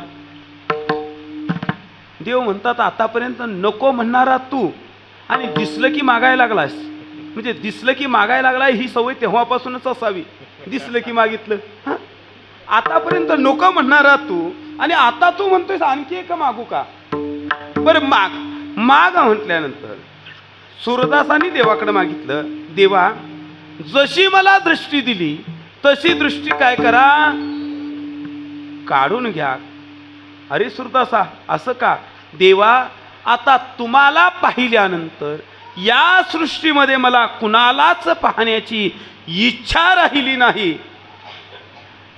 देव म्हणतात आतापर्यंत नको म्हणणारा तू आणि दिसलं की मागायला लागलास. म्हणजे दिसलं की मागायला लागलाय ही सवय तेव्हापासूनच असावी. दिसलं की मागितलं. आतापर्यंत नको म्हणणारा तू आणि आता तू म्हणतोयस आणखी एक मागू का? बरं माग माग म्हटल्यानंतर सूरदासांनी देवाकडे मागितलं देवा जशी मला दृष्टी दिली तशी दृष्टी काय करा काढून घ्या. अरे सूरदासा असं का? देवा आता तुम्हाला पाहिल्यानंतर या सृष्टीमध्ये मला कुणालाच पाहण्याची इच्छा राहिली नाही.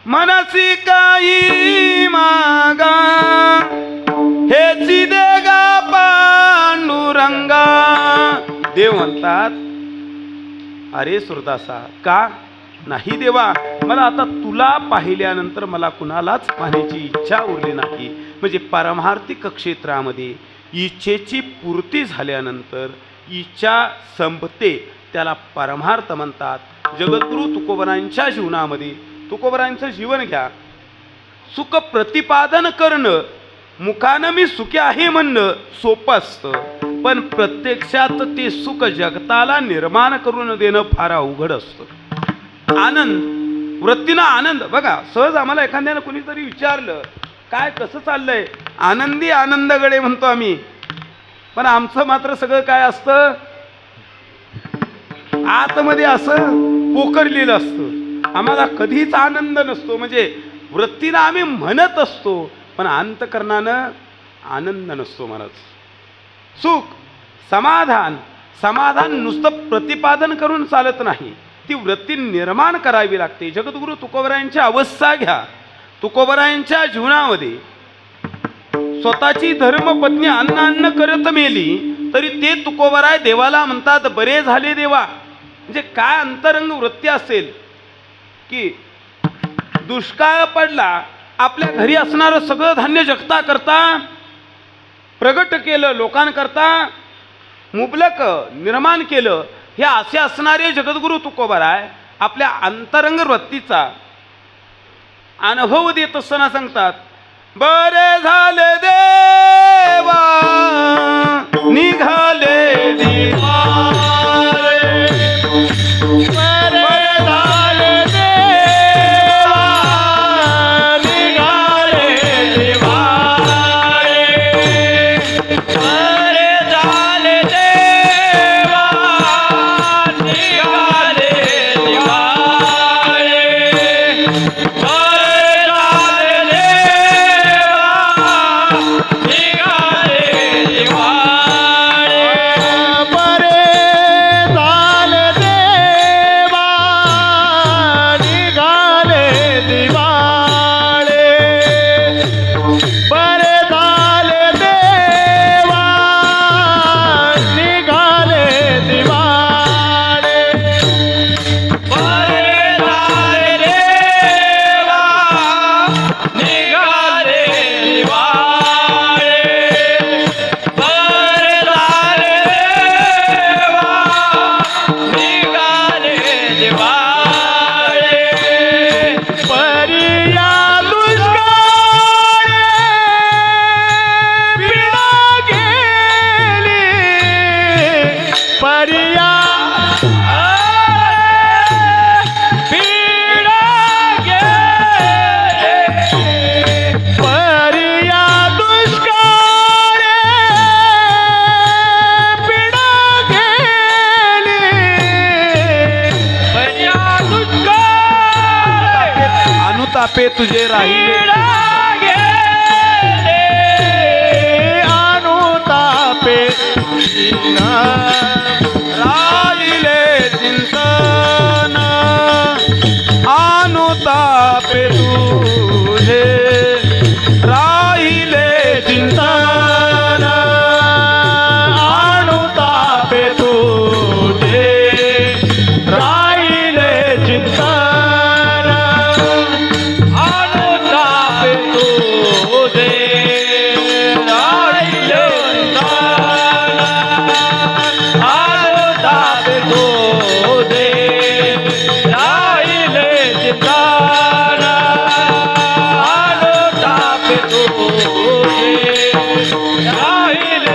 मनसी काही मागा हेची देगा पांडुरंगा. देव म्हणतात अरे सूरदासा का नाही देवा, मला आता तुला पाहिल्यानंतर मला कुणालाच पाहण्याची इच्छा उरली नाही. म्हणजे पारमार्थिक क्षेत्रामध्ये इच्छेची पूर्ती झाल्यानंतर इच्छा संपते, त्याला परमार्थ म्हणतात. जगद्गुरु तुकोबरांच्या जीवनामध्ये तुकोबरांचं जीवन घ्या. सुख प्रतिपादन करणं मुखानं मी सुखी आहे म्हणणं सोपं असतं, पण प्रत्यक्षात ते सुख जगताला निर्माण करून देणं फार अवघड असतं. आनंद वृत्तीनं आनंद बघा. सहज आम्हाला एखाद्यानं कुणीतरी विचारलं काय कसं चाललंय, आनंदी आनंदगडे म्हणतो आम्ही, पण आमचं मात्र सगळं काय असतं आतमध्ये असं पोखरलेलं असतं. आम्हाला कधीच आनंद नसतो. म्हणजे वृत्तीनं आम्ही म्हणत असतो पण अंतकरणानं आनंद नसतो म्हणत. सुख समाधान समाधान नुसतं प्रतिपादन करून चालत नाही, ती वृत्ती निर्माण करावी लागते. जगद्गुरु तुकोबरायांची अवस्था घ्या. तुकोबरायांच्या जीवनामध्ये स्वतःची धर्मपत्नी अन्न अन्न करत मेली तरी ते तुकोबराय देवाला म्हणतात बरे झाले देवा. म्हणजे काय अंतरंग वृत्ती असेल की दुष्काळ पडला, आपल्या घरी असणारं सगळं धान्य जगता करता प्रगट केलं, लोकांकरता मुबलक निर्माण केलं. हे असे असणारे जगद्गुरु तुकोबराय आपल्या अंतरंग वृत्तीचा अनुभव देत असताना सांगतात बरे झाले देवा निघाले दिवारे. बरे झाले देवा निघाले दिवारे. बरे झाले देवा निघाले दिवारे. बरे झाले देवा पे तुझे राहिले अनुतापे राहिले चिंतन अनुतापे तुझे राहिले चिंतन अनुतापे तुझे राहिले चिंतन अनुतापे तुझे राहिले चिंतन अनुतापे तुझे राहिले चिंतन अनुतापे तुझे राहिले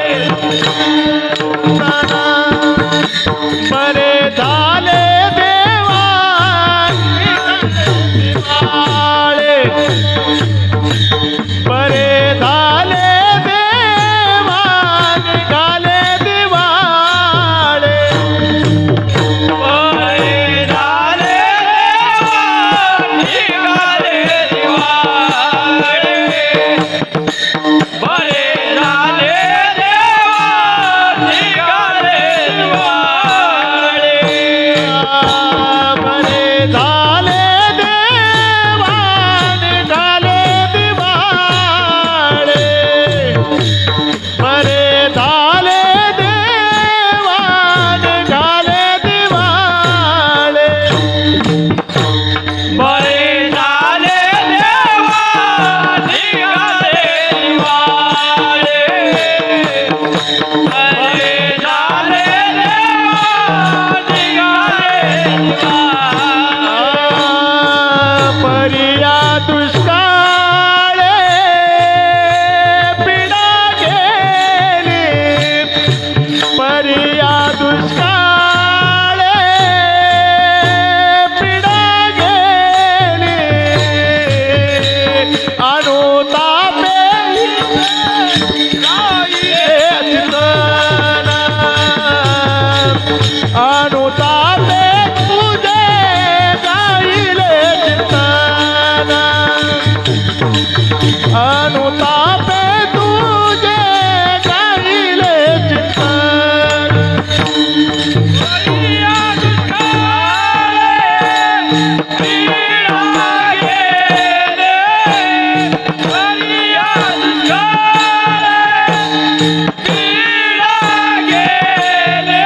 बरे झाले देवा दिवाळे बरे झाले देवा निघाले दिवाळे बरे झाले देवा निघाले दिवाळे बरे झाले देवा निघाले दिवाळे बरे झाले देवा निघाले दिवाळे बरे झाले देवा निघाले दिवाळे बरे झाले देवा निघाले दिवाळे बरे झाले देवा निघाले परिया दुष्काळे पिढा गेली परिया दुष्काळे पिढा गेली अनुतापे राहिले चिंतन अनुतापे तुझे राहिले चिंतन अनुतापे तुझे राहिले चिंतन परिया दुष्काळे पिढा गेले परिया दुष्काळे पिढा गेले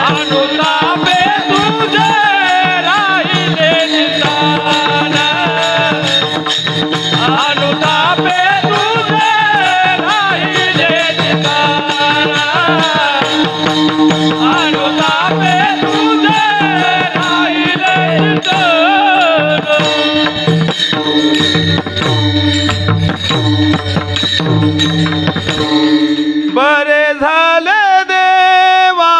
अनुतापे तुझे राहिले चिंतन अनुतापे तुझे राहिले चिंतन अनुतापे तुझे राहिले चिंतन बरे झाले देवा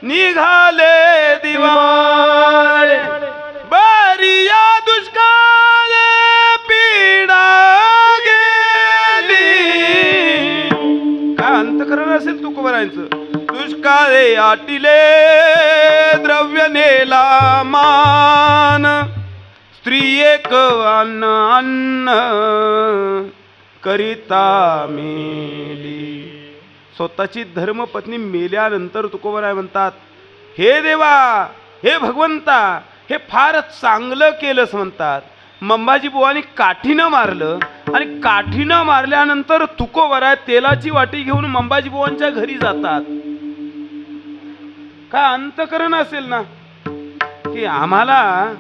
निघाले दिवाळे बरिया दुष्काळे पीडा गेली. काय अंतकरण असेल तुकोबरांचं. दुष्काळे आटिले द्रव्य नेला मान स्त्री एक अन्न अन्न करिता मेली. स्वतःची धर्मपत्नी मेल्यानंतर तुकोबराय म्हणतात, हे देवा, हे भगवंता, हे फार चांगलं केलंस म्हणतात. मंबाजी बुवानी काठीनं मारलं आणि काठीनं मारल्यानंतर तुकोबराय तेलाची वाटी घेऊन मंबाजी बुवांच्या घरी जातात. काय अंतकरण असेल ना, की आम्हाला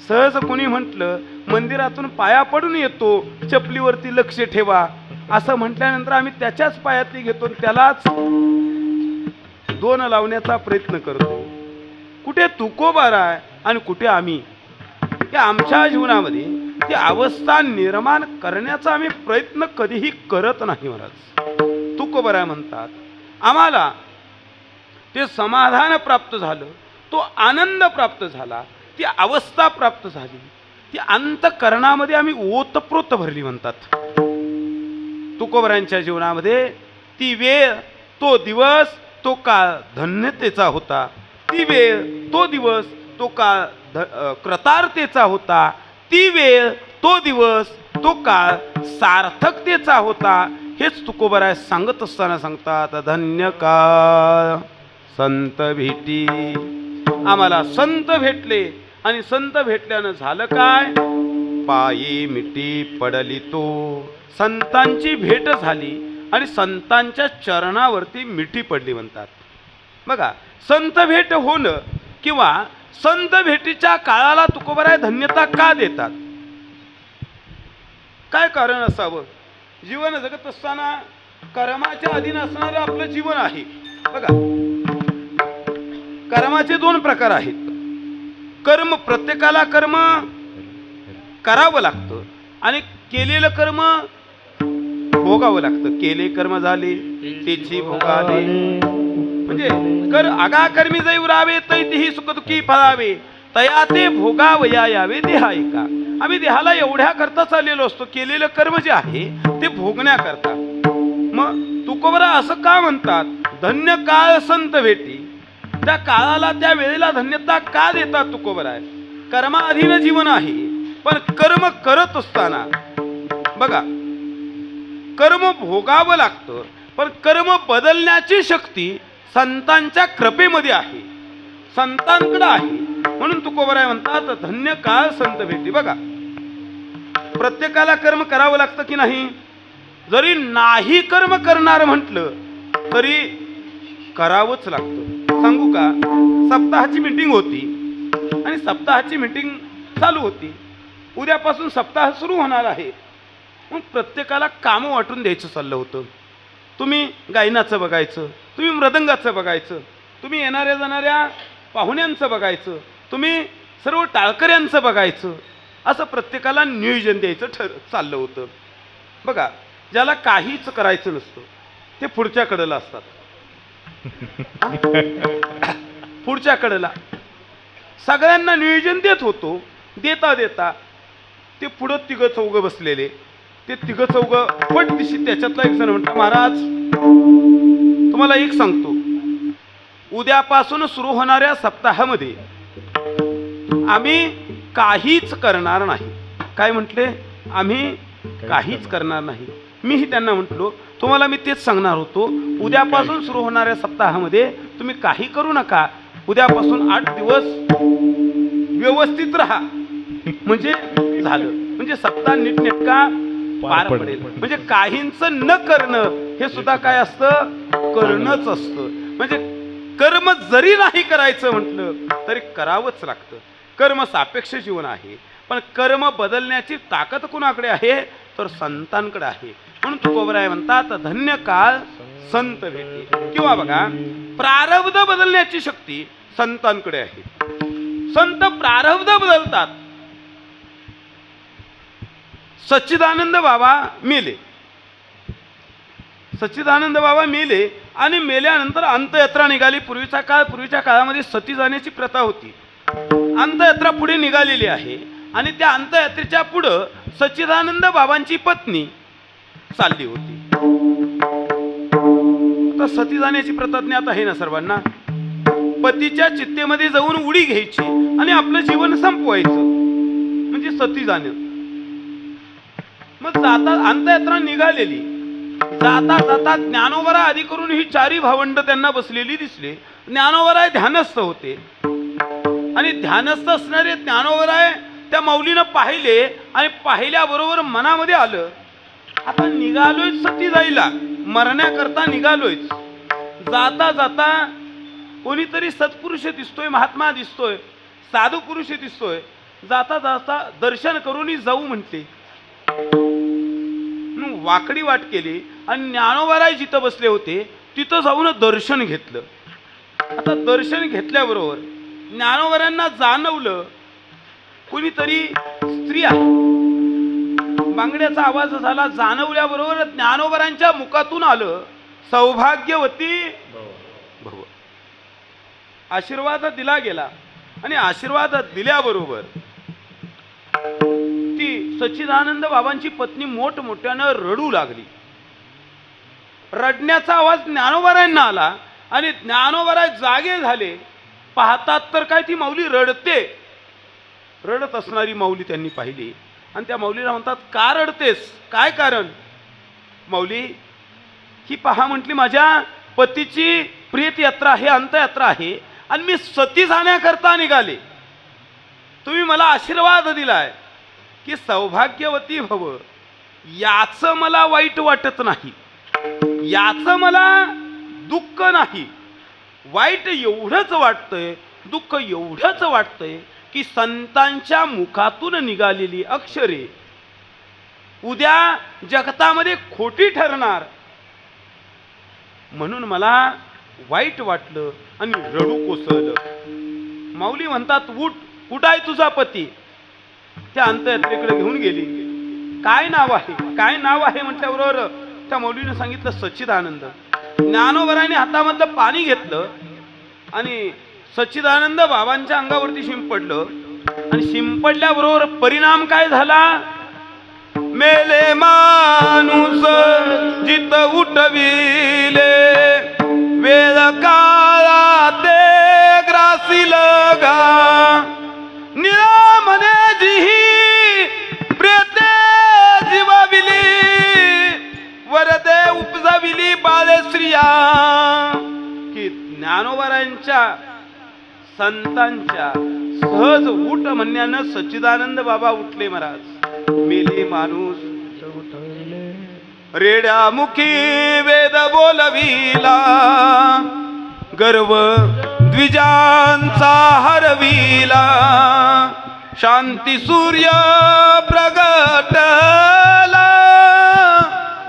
सहज कोणी म्हटलं मंदिरातून पाया पडून येतो, चपलीवरती लक्ष ठेवा असं म्हटल्यानंतर आम्ही त्याच्याच पायातली घेतो, त्यालाच दोन लावण्याचा प्रयत्न करतो. कुठे तुकोबाराय आणि कुठे आम्ही. हे आमच्या जीवनामध्ये ती अवस्था निर्माण करण्याचा आम्ही प्रयत्न कधीही करत नाही. महाराज तुकोबाराय म्हणतात, आम्हाला ते समाधान प्राप्त झालं, तो आनंद प्राप्त झाला, ती अवस्था प्राप्त झाली, ती अंतकरणामध्ये आम्ही ओतप्रोत भरली म्हणतात. तुकोबरांच्या जीवनामध्ये ती वेळ, तो दिवस, तो काळ धन्यतेचा होता. ती वेळ, तो दिवस, तो काळ कृतार्थतेचा होता, ती वेळ, तो दिवस, तो काळ सार्थकतेचा होता. हेच तुकोबराय सांगत असताना सांगतात, धन्य काळ संत भेटी. आम्हाला संत भेटले आणि संत भेटल्यानं झालं काय? पायी मिठी पडली तो. संतांची भेट झाली आणि संतांच्या चरणावरती मिठी पडली म्हणतात. बघा, संत भेट होणं किंवा संत भेटीच्या काळाला तुकोबराय धन्यता का देतात? काय कारण असावं? जीवन जगत असताना कर्माच्या अधीन असणारं आपलं जीवन आहे. बघा, कर्माचे दोन प्रकार आहेत. कर्म, प्रत्येकाला कर्म करावं लागतं आणि केलेलं कर्म भोगावं लागतं. केले कर्म झाले तेची भोगाले. म्हणजे कर आगा कर्मी जै उरावे तैतिही सुखदुःखी फळावे, तया ते भोगावया यावे देहा एका. आम्ही देहाला एवढ्या करता चाललेलो असतो, केलेलं कर्म जे आहे ते भोगण्याकरता. मग तुकोबरा असं का म्हणतात, धन्य काळ संत भेटी? त्या काळाला, त्या वेळेला धन्यता का देतात तुकोबराय? कर्माधीन जीवन आहे, पण कर्म करत असताना बघा, कर्म भोगावं लागतं, पण कर्म बदलण्याची शक्ती संतांच्या कृपेमध्ये आहे, संतांकडे आहे. म्हणून तुकोबराय म्हणतात, धन्य काळ संत भेटी. बघा, प्रत्येकाला कर्म करावं लागतं की नाही? जरी नाही कर्म करणार म्हटलं तरी करावंच लागतं. सांगू का, सप्ताहाची मीटिंग होती आणि सप्ताहाची मीटिंग चालू होती. उद्यापासून सप्ताह सुरू होणार आहे. मग प्रत्येकाला कामं वाटून द्यायचं चाललं होतं. तुम्ही गायनाचं बघायचं, तुम्ही मृदंगाचं बघायचं, तुम्ही येणाऱ्या जाणाऱ्या पाहुण्यांचं बघायचं, तुम्ही सर्व टाळकऱ्यांचं बघायचं. असं प्रत्येकाला नियोजन द्यायचं चाललं होतं. बघा, ज्याला काहीच करायचं नसतं ते पुढच्या कडेला असतात. पुढच्या कडेला सगळ्यांना नियोजन देत होतो. देता देता ते पुढं तिघं चौघं बसलेले, ते तिघं चौघं पटदिशी त्याच्यातला एक जण म्हणतो, महाराज तुम्हाला एक सांगतो, उद्यापासून सुरू होणाऱ्या सप्ताहामध्ये आम्ही काहीच करणार नाही. काय म्हटले? आम्ही काहीच करणार नाही. मीही त्यांना म्हटलो, तुम्हाला मी तेच सांगणार होतो, उद्यापासून सुरू होणाऱ्या सप्ताहामध्ये तुम्ही काही करू नका. उद्यापासून 8 दिवस व्यवस्थित राहा, म्हणजे झालं, म्हणजे सप्ताह नीटनेटका पार पडेल. म्हणजे काहींचं न करणं हे सुद्धा काय असतं? करणंच असतं. म्हणजे कर्म जरी नाही करायचं म्हटलं तरी करावंच लागतं. कर्म सापेक्ष जीवन आहे, पण कर्म बदलण्याची ताकद कुणाकडे आहे? तर संतांकडे आहे. म्हणून तुकोबराय म्हणतात, धन्य काळ संत भेटी. किंवा बघा, प्रारब्ध बदलण्याची शक्ती संतांकडे आहे. संत प्रारब्ध बदलतात. सच्चिदानंद बाबा मेले, सच्चिदानंद बाबा मेले आणि मेल्यानंतर अंतयात्रा निघाली. पूर्वीच्या काळामध्ये सती जाण्याची प्रथा होती. अंतयात्रा पुढे निघालेली आहे आणि त्या अंतयात्रेच्या पुढं सच्चिदानंद बाबांची पत्नी चालली होती. आता सती जाण्याची प्रथा ज्ञात आहे ना सर्वांना. पतीच्या चित्तेमध्ये जाऊन उडी घ्यायची आणि आपलं जीवन संपवायचं, म्हणजे सती जाणं. मग जाता अंतयात्रा निघालेली, जाता जाता ज्ञानोबरा आदी करून ही 4 भावंड त्यांना बसलेली दिसले. ज्ञानोबराय ध्यानस्थ होते आणि ध्यानस्थ असणारे ज्ञानोबराय त्या माऊलीनं पाहिले आणि पाहिल्याबरोबर मनामध्ये आलं, आता निघालोय सती जायला, मरण्याकरता निघालोय. जाता जाता कोणीतरी सत्पुरुष दिसतोय, महात्मा दिसतोय, साधू पुरुष दिसतोय. जाता जाता दर्शन करून जाऊ म्हटले. वाकडी वाट केली आणि ज्ञानोबराय जिथं बसले होते तिथं जाऊन दर्शन घेतलं. आता दर्शन घेतल्याबरोबर ज्ञानोबरांना जाणवलं कोणीतरी स्त्री आहे. बांगड्याचा आवाज झाला. जाणवल्याबरोबर ज्ञानोबरांच्या मुखातून आलं, सौभाग्यवती भव. आशीर्वाद दिला गेला आणि आशीर्वाद दिल्याबरोबर ती सच्चिदानंद बाबांची पत्नी मोठमोठ्यानं रडू लागली. रडण्याचा आवाज ज्ञानोबरांना आला आणि ज्ञानोबराय जागे झाले. पाहतात तर काय ती माऊली रडते. रडत असणारी माऊली त्यांनी पाहिली आणि त्या माऊलीला म्हणतात, का रडतेस, काय कारण? माऊली, ही पहा म्हटली, माझ्या पतीची प्रियत यात्रा आहे, अंतयात्रा आहे आणि मी सती जाण्याकरता निघाले. तुम्ही मला आशीर्वाद दिलाय की सौभाग्यवती भव. याचं मला वाईट वाटत नाही, याचं मला दुःख नाही. वाईट एवढंच वाटतंय, दुःख एवढंच वाटतंय की संतांच्या मुखातून निघालेली अक्षरे उद्या जगतामध्ये खोटी ठरणार, म्हणून मला वाईट वाटलं आणि रडू कोसळलं. माऊली म्हणतात, उठ, कुठं आहे तुझा पती? त्या अंतयात्रेकडे घेऊन गेली. काय नाव आहे, काय नाव आहे म्हटल्याबरोबर त्या माऊलीने सांगितलं, सच्चिदानंद. ज्ञानोबराने हातामधलं पाणी घेतलं आणि सच्चिदानंद बाबांच्या अंगावरती शिंपडलं आणि शिंपडल्याबरोबर परिणाम काय झाला? मेले माणूस जित उठविले, वेद काळा ते ग्रासील गा. निरामने जिही प्रेते जीवाविली, वरदे उपजाविली बाळे स्त्रिया. की ज्ञानोबरांच्या संतांच्या सहज उठ म्हणण्यानं सच्चिदानंद बाबा उठले महाराज. मेले माणूस रेड्या मुखी वेद बोलविला, गर्व द्विजांचा हरविला, शांती सूर्य प्रगटला,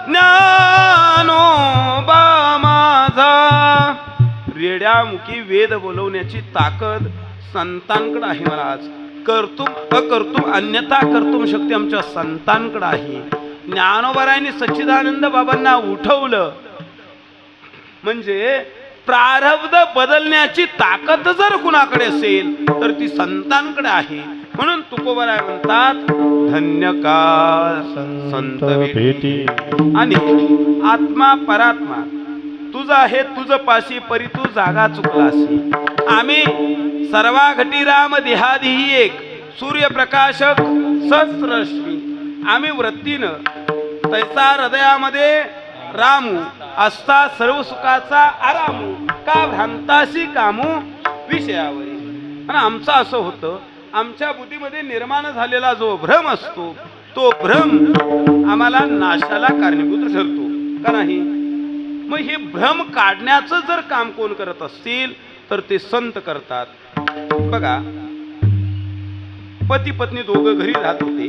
ज्ञानोबा माझा. रेड्यामुखी वेद बोलवण्याची ताकद संतांकडे आहे महाराज. कर्तुम अकर्तुम अन्यथा कर्तुम शक्ती आमच्या संतांकडे आहे. ज्ञानोबरायांनी सच्चिदानंद बाबांना उठवलं म्हणजे प्रारब्ध बदलण्याची ताकद जर कुणाकडे असेल तर ती संतांकडे आहे. म्हणून तुकोबराय म्हणतात, धन्य काळ संत भेटी आणि आत्मा परात्मा तुझा आहे, तुझ पाशी परी तू जागा चुकलासी. आम्ही सर्वा घटी राम देहादिही एक, सूर्यप्रकाशक सहस्रश्मी. आम्ही वृत्तीनं तैसा हृदयामध्ये रामू असता सर्व सुखाचा आरामू, का भ्रांताशी कामू विषयावरी. आणि आमचं असं होतं, आमच्या बुद्धीमध्ये निर्माण झालेला जो भ्रम असतो तो भ्रम आम्हाला नाशाला कारणीभूत ठरतो का नाही? मग हे भ्रम काढण्याचं जर काम कोण करत असतील तर ते संत करतात. बघा, पती पत्नी दोघं घरी राहत होते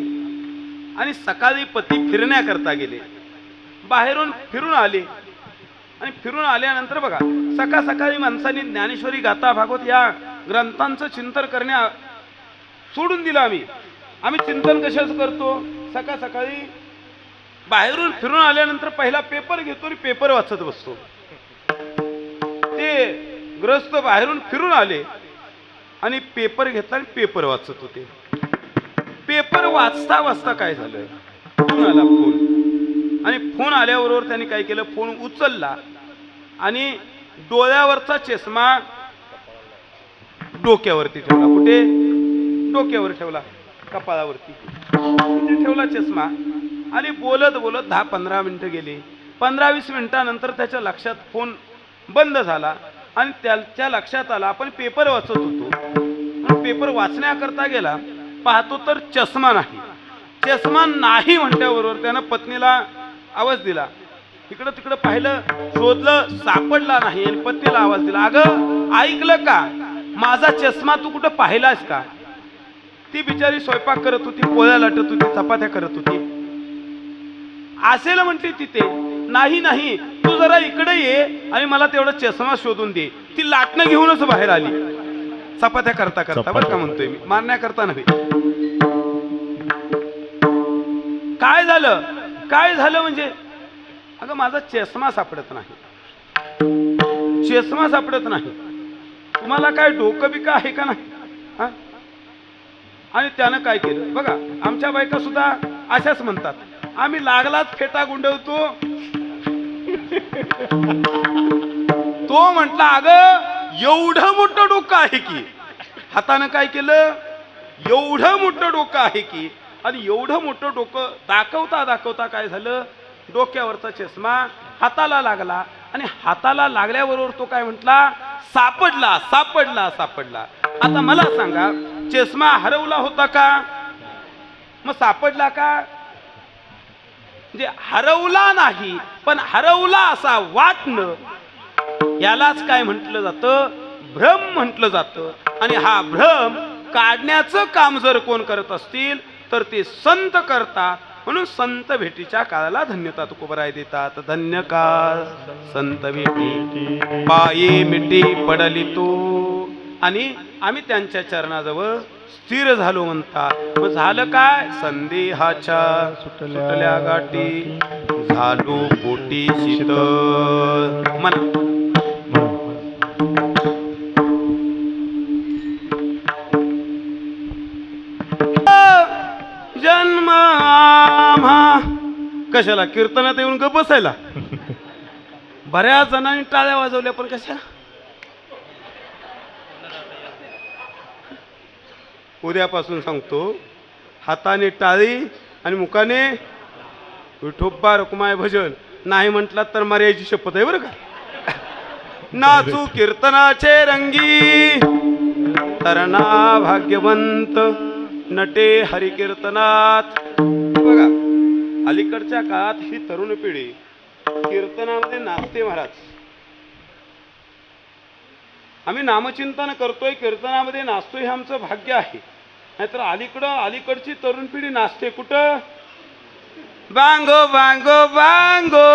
आणि सकाळी पती फिरण्याकरता गेले. बाहेरून फिरून आले आणि फिरून आल्यानंतर बघा, सकाळी माणसांनी ज्ञानेश्वरी गाथा भागवत या ग्रंथांचं चिंतन करण्या सोडून दिलं. आम्ही चिंतन कशाच करतो? सकाळी बाहेरून फिरून आल्यानंतर पहिला पेपर घेतो आणि पेपर वाचत बसतो. ते ग्रस्त बाहेरून फिरून आले आणि पेपर घेतला आणि पेपर वाचत होते. पेपर वाचता वाचता काय झालं, फोन आला. फोन आणि फोन आल्याबरोबर त्यांनी काय केलं, फोन उचलला आणि डोळ्यावरचा चष्मा डोक्यावरती ठेवला. कुठे? डोक्यावर ठेवला, कपाळावरती ठेवला चष्मा आणि बोलत बोलत 10-15 मिनिटं गेली. 15-20 मिनिटानंतर त्याच्या लक्षात फोन बंद झाला आणि त्याच्या लक्षात आला आपण पेपर वाचत होतो. पेपर वाचण्याकरता गेला, पाहतो तर चष्मा नाही. चष्मा नाही म्हटल्याबरोबर त्यानं पत्नीला आवाज दिला. इकडं तिकडं पाहिलं, शोधलं, सापडला नाही आणि पत्नीला आवाज दिला, अगं ऐकलं का, माझा चष्मा तू कुठं पाहिलास का? ती बिचारी स्वयंपाक करत होती, पोळ्या लाटत होती, चपात्या करत होती. असेल म्हटली तिथे. नाही, तू जरा इकडे ये आणि मला तेवढा चष्मा शोधून दे. ती लाटणं घेऊनच बाहेर आली, चपात्या करता करता. बरं का म्हणतोय मी, मारण्याकरता नव्हे. काय झालं म्हणजे, अगं माझा चष्मा सापडत नाही, चष्मा सापडत नाही. तुम्हाला काय डोकं बिका आहे का नाही? आणि त्यानं काय केलं बघा, आमच्या बायका सुद्धा अशाच म्हणतात, आम्ही लागलाच फेटा गुंडवतो. तो म्हटला, अगं एवढं मोठं डोकं आहे की. हातानं काय केलं, एवढं मोठं डोकं आहे की, आणि एवढं मोठं डोकं दाखवता दाखवता काय झालं, डोक्यावरचा चष्मा हाताला लागला, आणि हाताला लागल्याबरोबर तो काय म्हटला, सापडला सापडला सापडला. आता मला सांगा, चष्मा हरवला होता का, मग सापडला का? म्हणजे हरवला नाही, पण हरवला असा वाटणं, यालाच काय म्हटलं जातं, भ्रम म्हटलं जातं. आणि हा भ्रम काढण्याचं काम जर कोण करत असतील तर ते संत करतात. म्हणून संत भेटीच्या काळाला धन्यता तुकोबराय देतात. धन्य काळ संत भेटी पाये मिठी पडली तो. आणि आम्ही त्यांच्या चरणाजवळ स्थिर झालो म्हणतात. मग झालं काय, संदेहाच्या सुटल्या गाठी झालो पोटी शीतल. म्हणा जन्म आम्हा, कशाला कीर्तनात येऊन ग बसायला. बऱ्याच जणांनी टाळ्या वाजवल्या, पण कशा, उद्यापासून सांगतो, हाताने टाळी आणि मुखाने विठोबा रकुमाय भजन नाही म्हटलात तर मर्याची शपथ आहे बरं का. नाचू कीर्तनाचे रंगी तरणा भाग्यवंत नटे हरिकीर्तनात. बघा, अलीकडच्या काळात ही तरुण पिढी कीर्तनामध्ये नाचते महाराज. आम्ही नामचिंतन करतोय, कीर्तनामध्ये नाचतोय, हे आमचं भाग्य आहे. नाहीतर अलीकडची तरुण पिढी नाचते कुठं, बांगो बांगो बांगो.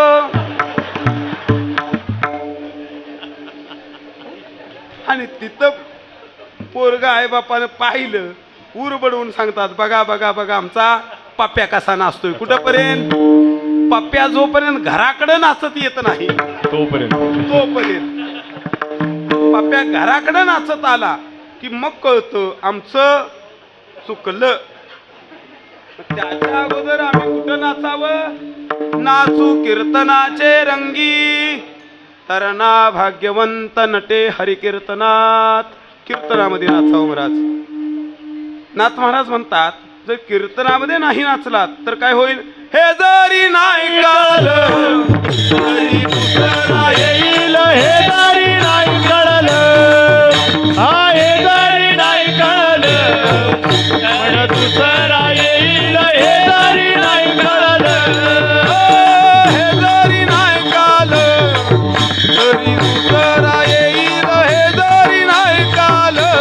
आणि तिथं पोरगा आई बापानं पाहिलं, उर बडवून सांगतात, बघा बघा बघा आमचा पप्प्या कसा नाचतोय. कुठपर्यंत, पप्प्या जोपर्यंत घराकडे नाचत येत नाही तोपर्यंत पप्प्या घराकडे नाचत आला की मग कळतं आमचं चुकलं. त्याच्या अगोदर आम्ही कुठं नाचावं, नाचू कीर्तनाचे रंगी तरणा भाग्यवंत नटे हरिकीर्तनात. कीर्तनामध्ये नाचावं महाराज. नाथ महाराज म्हणतात, जर कीर्तनामध्ये नाही नाचलात तर काय होईल, हे जरी नाही कळलं तरी दुसरा येईल, हे जरी नाही कळलं, हे जरी नाही कळलं, पण दुसरा येईल. हे जरी नाही कळलं, हे जरी नाही कळलं तरी दुसरा येईल. हे जरी नाही कळलं,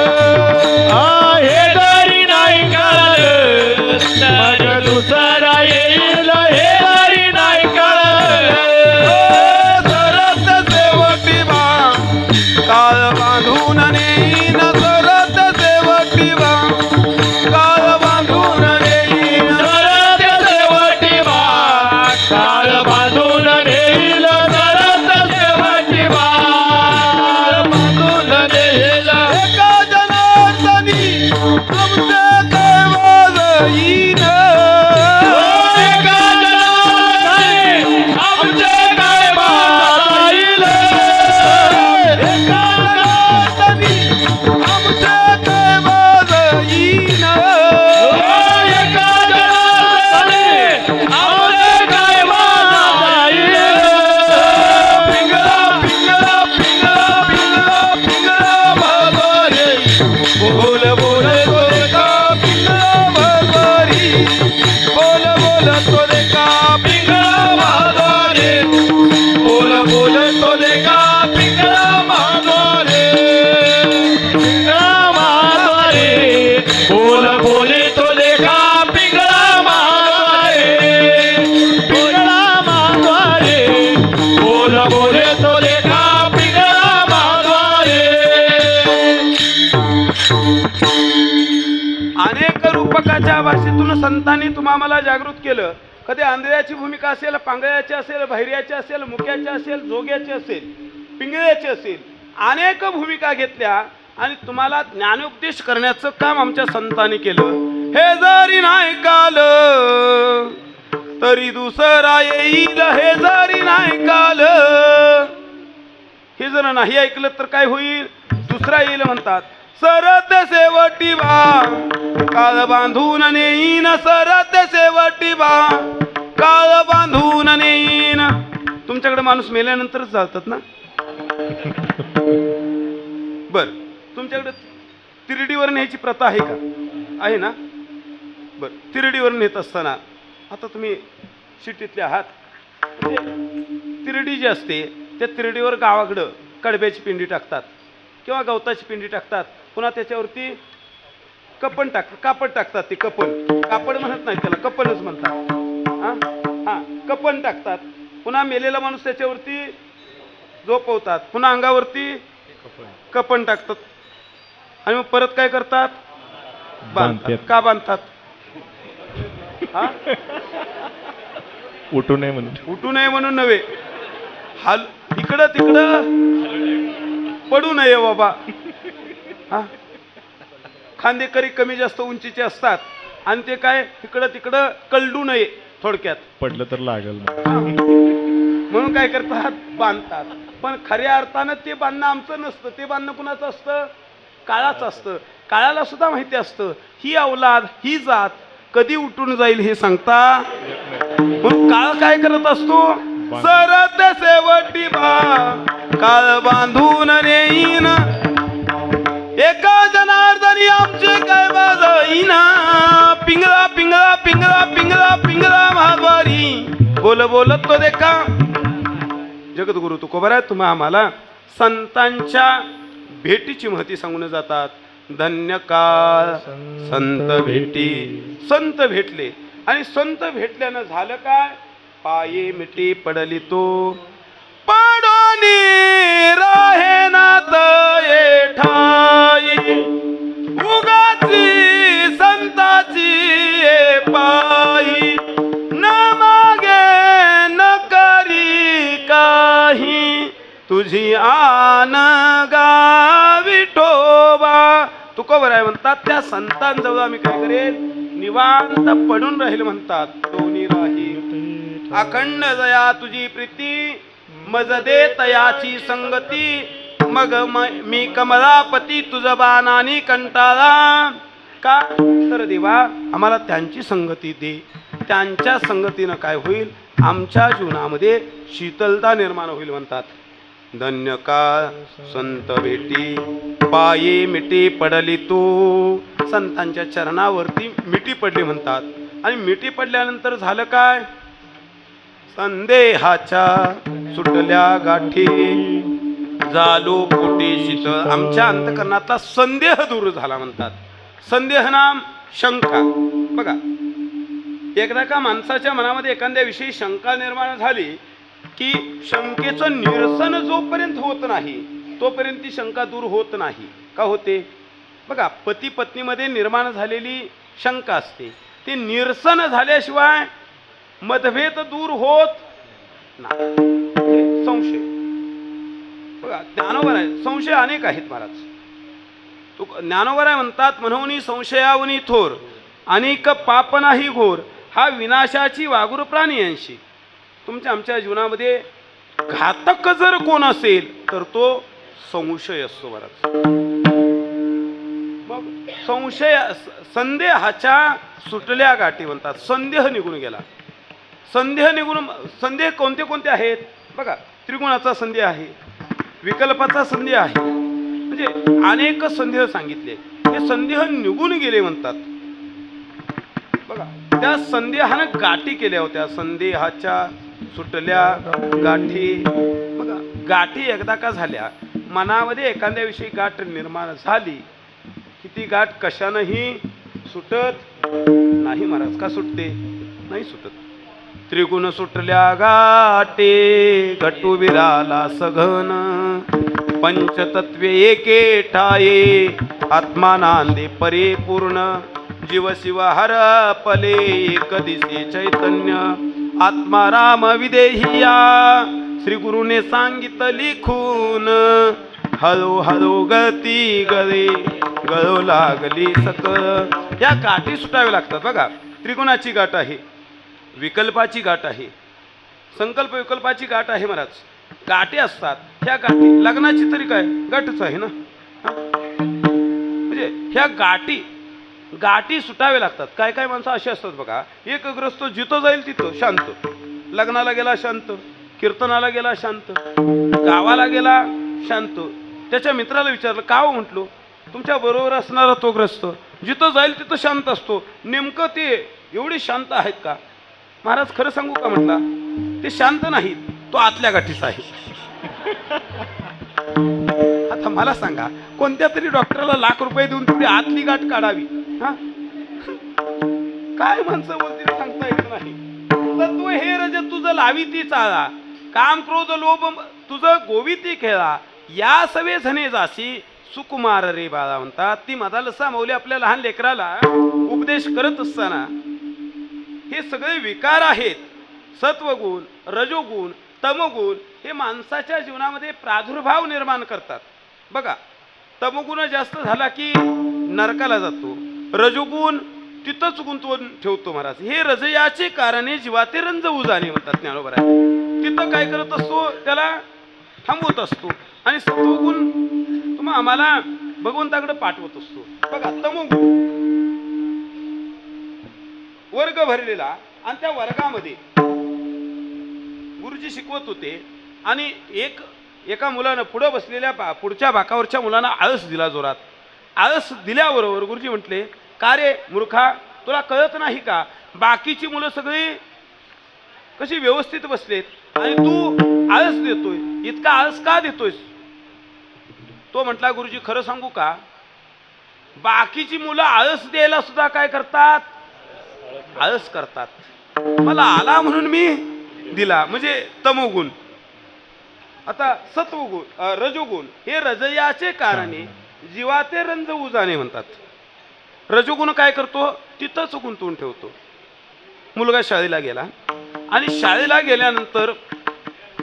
हे जरी नाही कळलं, पण दुसरा येईल. हे जरी नाही कळलं, सरत सेवटी बा काळ बांधून नेईन, सरत सेवटी बा काळ बांधून नेईन. सरत शेवटी बा काळ बांधून नेईल. सरत शेवटी बा बांधून नेईल. एका जनार्दनी आमचे कैवाज येईन. एका जनार्दनी आमचे कैवाज येईल. एका जनार्दनी आमचे कैवाज येईन. एका जनार्दनी आमचे कैवाज येईल. पिंगळा पिंगळा पिंगळा पिंगळा पिंगळा भरभरी बोल बोल तोरे का पिंगळा भरभरी बोल बोल तोरे का पिंगळा महाद्वारे बोल बोल तोले का पिंगळा महाद्वारे. पिंगळा महाद्वारे बोल बोले तोले का पिंगळा महाद्वारे. पिंगळा महाद्वारे बोल बोले तोले का पिंगळा महाद्वारे. अनेक रूपकाच्या भाषेतून संतांनी तुम्हाला जागृत केलं. कधी आंधळ्याची भूमिका असेल, पांगळ्याची असेल, बहिऱ्याची असेल, मुक्याची असेल, जोग्याची असेल, पिंगळ्याची असेल, अनेक भूमिका घेतल्या आणि तुम्हाला ज्ञानोपदेश करण्याचं काम आमच्या संतांनी केलं. हे जरी नाही कालं तरी दुसरा येईल. हे जरी नाही कालं, हे जर नाही ऐकलं तर काय होईल, दुसरा येईल म्हणतात. सरत शेवटी बा काळ बांधून नेईन, सरत शेवटी बा काळ बांधून नेईन. तुमच्याकडे माणूस मेल्यानंतरच जातात ना? बर, तुमच्याकडे तिरडीवर न्यायची प्रथा आहे का? आहे ना? बर, तिरडीवर नेत असताना आता तुम्ही शिटीतले आहात, तिरडी जी असते त्या तिरडीवर गावाकडं कडब्याची पिंडी टाकतात किंवा गवताची पिंडी टाकतात, पुन्हा त्याच्यावरती कपन कापड टाकतात. ते कापड म्हणत नाही त्याला, कपनच म्हणतात. हा, कपन टाकतात. पुन्हा मेलेला माणूस त्याच्यावरती झोपवतात, पुन्हा अंगावरती कपन टाकतात आणि मग परत काय करतात? बांधतात. का बांधतात? उठू नये म्हणून. उठू नये म्हणून नव्हे, इकडं तिकडं पडू नये बाबा. खांदेकरी कमी जास्त उंचीचे असतात आणि ते काय इकडं तिकडं कलडू नये, थोडक्यात पडलं तर लागल म्हणून काय करतात? बांधतात. पण खऱ्या अर्थानं ते बांधणं आमचं नसतं, ते बांधणं कुणाचं असतं? काळाचं असतं. काळाला सुद्धा माहिती असतं ही अवलाद, ही जात कधी उठून जाईल हे सांगता. मग काळ काय करत असतो? सरत शेवटी बा काळ बांधून नेईन, एका जनार्दनी आमचे काय बाजाईना. पिंगळा पिंगळा पिंगळा पिंगळा पिंगळा महाद्वारी बोल बोलत तो देखा. जगद्गुरु तुकोबराय तुम्ही आम्हाला संतांच्या भेटीची महती सांगून जातात. धन्य काळ संत भेटी. संत भेटले आणि संत भेटल्यानं झालं काय? पाये मिठी पडली तो पडोनी राहे नात ठाई, उगाची संताची पायी, न मागे न करी काही, तुझी आन गा विठोबा. तुकोबराय म्हणतात त्या संतांजवळ आम्ही काय करेल? निवांत पडून राहील म्हणतात. दोन्ही राही अखंड दया तुझी प्रीती, मज दे तयाची संगती, मग मी कमलापती तुझ बाणानी कंटाळा. का तर देवा आम्हाला त्यांची संगती दे. त्यांच्या संगतीनं काय होईल? आमच्या जीवनामध्ये शीतलता निर्माण होईल म्हणतात. धन्य काळ संत भेटी, पायी मिठी पडली तू. संतांच्या चरणावरती मिठी पडली म्हणतात. आणि मिठी पडल्यानंतर झालं काय? संदेहाच्या सुटल्या गाठी, झालो पोटी शीतळ. आमच्या अंतकरणातला संदेह दूर झाला म्हणतात. संदेह नाम शंका. बघा, एकदा का माणसाच्या मनामध्ये एखाद्या विषयी शंका निर्माण झाली की शंकेचं निरसन जोपर्यंत होत नाही तोपर्यंत ती शंका दूर होत नाही. का होते? बघा, पती पत्नीमध्ये निर्माण झालेली शंका असते, ते निरसन झाल्याशिवाय मतभेद दूर होत नाही. संशय बघा, ज्ञानोबराय संशय अनेक आहेत महाराज. ज्ञानोबराय म्हणतात, म्हणून संशयावनी थोर अनेक पाप नाही घोर, हा विनाशाची वागुर प्राणियांशी. तुमच्या आमच्या जीवनामध्ये घातक जर कोण असेल तर तो संशय असतो महाराज. मग संशय संदेहाच्या सुटल्या गाठी म्हणतात. संदेह निघून गेला. संदेह कोणते कोणते आहेत? बघा, त्रिगुणाचा संदेह आहे, विकल्पाचा संदेह आहे, म्हणजे अनेक संदेह सांगितले. हे संदेह निघून गेले म्हणतात. बघा, त्या संदेहानं गाठी केल्या होत्या. संदेहाच्या सुटल्या गाठी. बघा, गाठी एकदा का झाल्या, मनामध्ये एखाद्या विषयी गाठ निर्माण झाली की ती गाठ कशानंही सुटत नाही महाराज. का सुटते? नाही सुटत. त्रिगुण सुटल्या गाटे, घटू विराला सघन, पंचतत्वे एके ठाये, आत्मा नांदे परिपूर्ण, जीव शिव हर पले एक दिसे चैतन्य, आत्मा राम विदेहिया. श्री गुरुने सांगितलं लिखून, हळू हळू गती गळे गळू लागली सकळ. या गाठी सुटाव्या लागतात. बघा, त्रिगुणाची गाठ आहे, विकल्पाची गाठ आहे, संकल्प विकल्पाची गाठ आहे महाराज. गाठी असतात. ह्या गाठी लग्नाची तरी काय गाठच आहे ना. म्हणजे ह्या गाठी सुटावे लागतात. काय काय माणसं अशी असतात बघा, एक ग्रस्त जिथं जाईल तिथं शांत, लग्नाला गेला शांत, कीर्तनाला गेला शांत, गावाला गेला शांत. त्याच्या मित्राला विचारलं का हो, म्हटलो तुमच्या बरोबर असणारा तो ग्रस्त जिथं जाईल तिथं शांत असतो, नेमकं ते एवढे शांत आहेत का? महाराज खरं सांगू का म्हटला, ते शांत नाहीत, तो आतल्या गाठीचा आहे. आता मला सांगा, कोणत्या तरी डॉक्टरला ₹1,00,000 देऊन तिथे आतली गाठ काढावी? हा, काय माणसं बोलतील सांगता येत नाही. तत्व हे रज तुझं लावी ती चाळा, काम क्रोध लोभ तुझं गोवी ती खेळा, या सवे झने जाशी सुकुमार रे बाळा म्हणतात. ती मदालसा मौली आपल्या लहान लेकराला उपदेश करत असताना हे सगळे विकार आहेत, सत्वगुण, रजोगुण, तमोगुण, हे माणसाच्या जीवनामध्ये प्रादुर्भाव निर्माण करतात. बघा, तमोगुण जास्त झाला की नरकाला जातो, रजोगुण तिथंच गुंतवून ठेवतो महाराज. हे रजयाचे कारणे जीवाते रंज उजाणे म्हणतात ज्ञानोबा आहे. तिथं काय करत असतो, त्याला थांबवत असतो, आणि सत्वगुण तुम्हा आम्हाला भगवंताकडे पाठवत असतो. बघा, तमोगुण वर्ग भरलेला, आणि त्या वर्गामध्ये गुरुजी शिकवत होते, आणि एका मुलानं पुढे बसलेल्या पुढच्या बाकावरच्या मुलांना आळस दिला जोरात. आळस दिल्याबरोबर गुरुजी म्हटले, का रे मूर्खा, तुला कळत नाही का, बाकीची मुलं सगळी कशी व्यवस्थित बसलेत आणि तू आळस देतोय, इतका आळस का देतोयस? तो म्हटला, गुरुजी खरं सांगू का, बाकीची मुलं आळस द्यायला सुद्धा काय करतात, आळस करतात. मला आला म्हणून मी दिला, म्हणजे तमोगुण. आता सत्वगुण, रजोगुण, हे रजयाचे कारणे जीवाते रंज उजाणे म्हणतात. रजोगुण काय करतो, तिथंच गुंतवून ठेवतो. मुलगा शाळेला गेला, आणि शाळेला गेल्यानंतर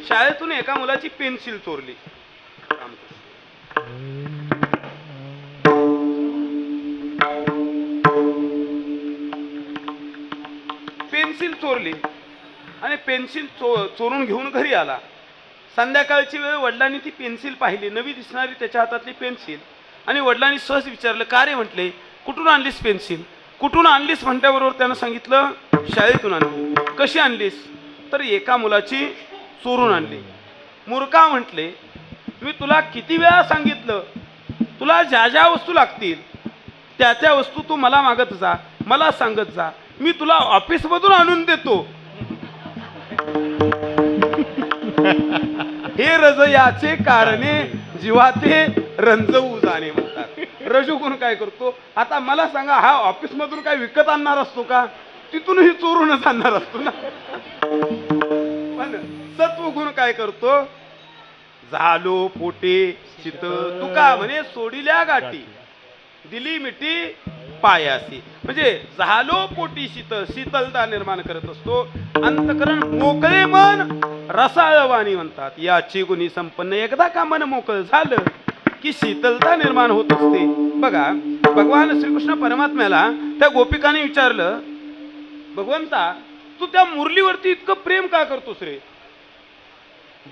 शाळेतून एका मुलाची पेन्सिल चोरली. पेन्सिल चोरली, आणि पेन्सिल चोरून घेऊन घरी आला. संध्याकाळची वेळ, वडिलांनी ती पेन्सिल पाहिली, नवी दिसणारी त्याच्या हातातली पेन्सिल, आणि वडिलांनी सहज विचारलं, का रे? म्हटले, कुठून आणलीस पेन्सिल? कुठून आणलीस म्हटल्याबरोबर त्यानं सांगितलं, शाळेतून आणली. कशी आणलीस? तर एका मुलाची चोरून आणली. मूर्खा म्हटले, मी तुला किती वेळा सांगितलं, तुला ज्या ज्या वस्तू लागतील त्या त्या वस्तू तू मला मागत जा, मला सांगत जा, मी तुला ऑफिसमधून आणून देतो. हे रजयाचे कारणे जीवाते रंजवू जाणे म्हणतात. रजोगुण काय करतो, आता मला सांगा, हा ऑफिस मधून काय विकत आणणार असतो का? तिथूनही चोरूनच आणणार असतो ना. पण सत्वगुण काय करतो, झालो पोटे शीत, तुका म्हणे सोडिल्या गाठी, दिली मिठी पायासी. म्हणजे झालो पोटी शीत, शीतलता निर्माण करत असतो. अंतकरण मोकळे मन रसाळवाणी म्हणतात. याची गुणी संपन्न, एकदा का मन मोकळं झालं की शीतलता निर्माण होत असते. बघा, भगवान श्रीकृष्ण परमात्म्याला त्या गोपिकाने विचारलं, भगवंता तू त्या मुरलीवरती इतकं प्रेम का करतोस रे?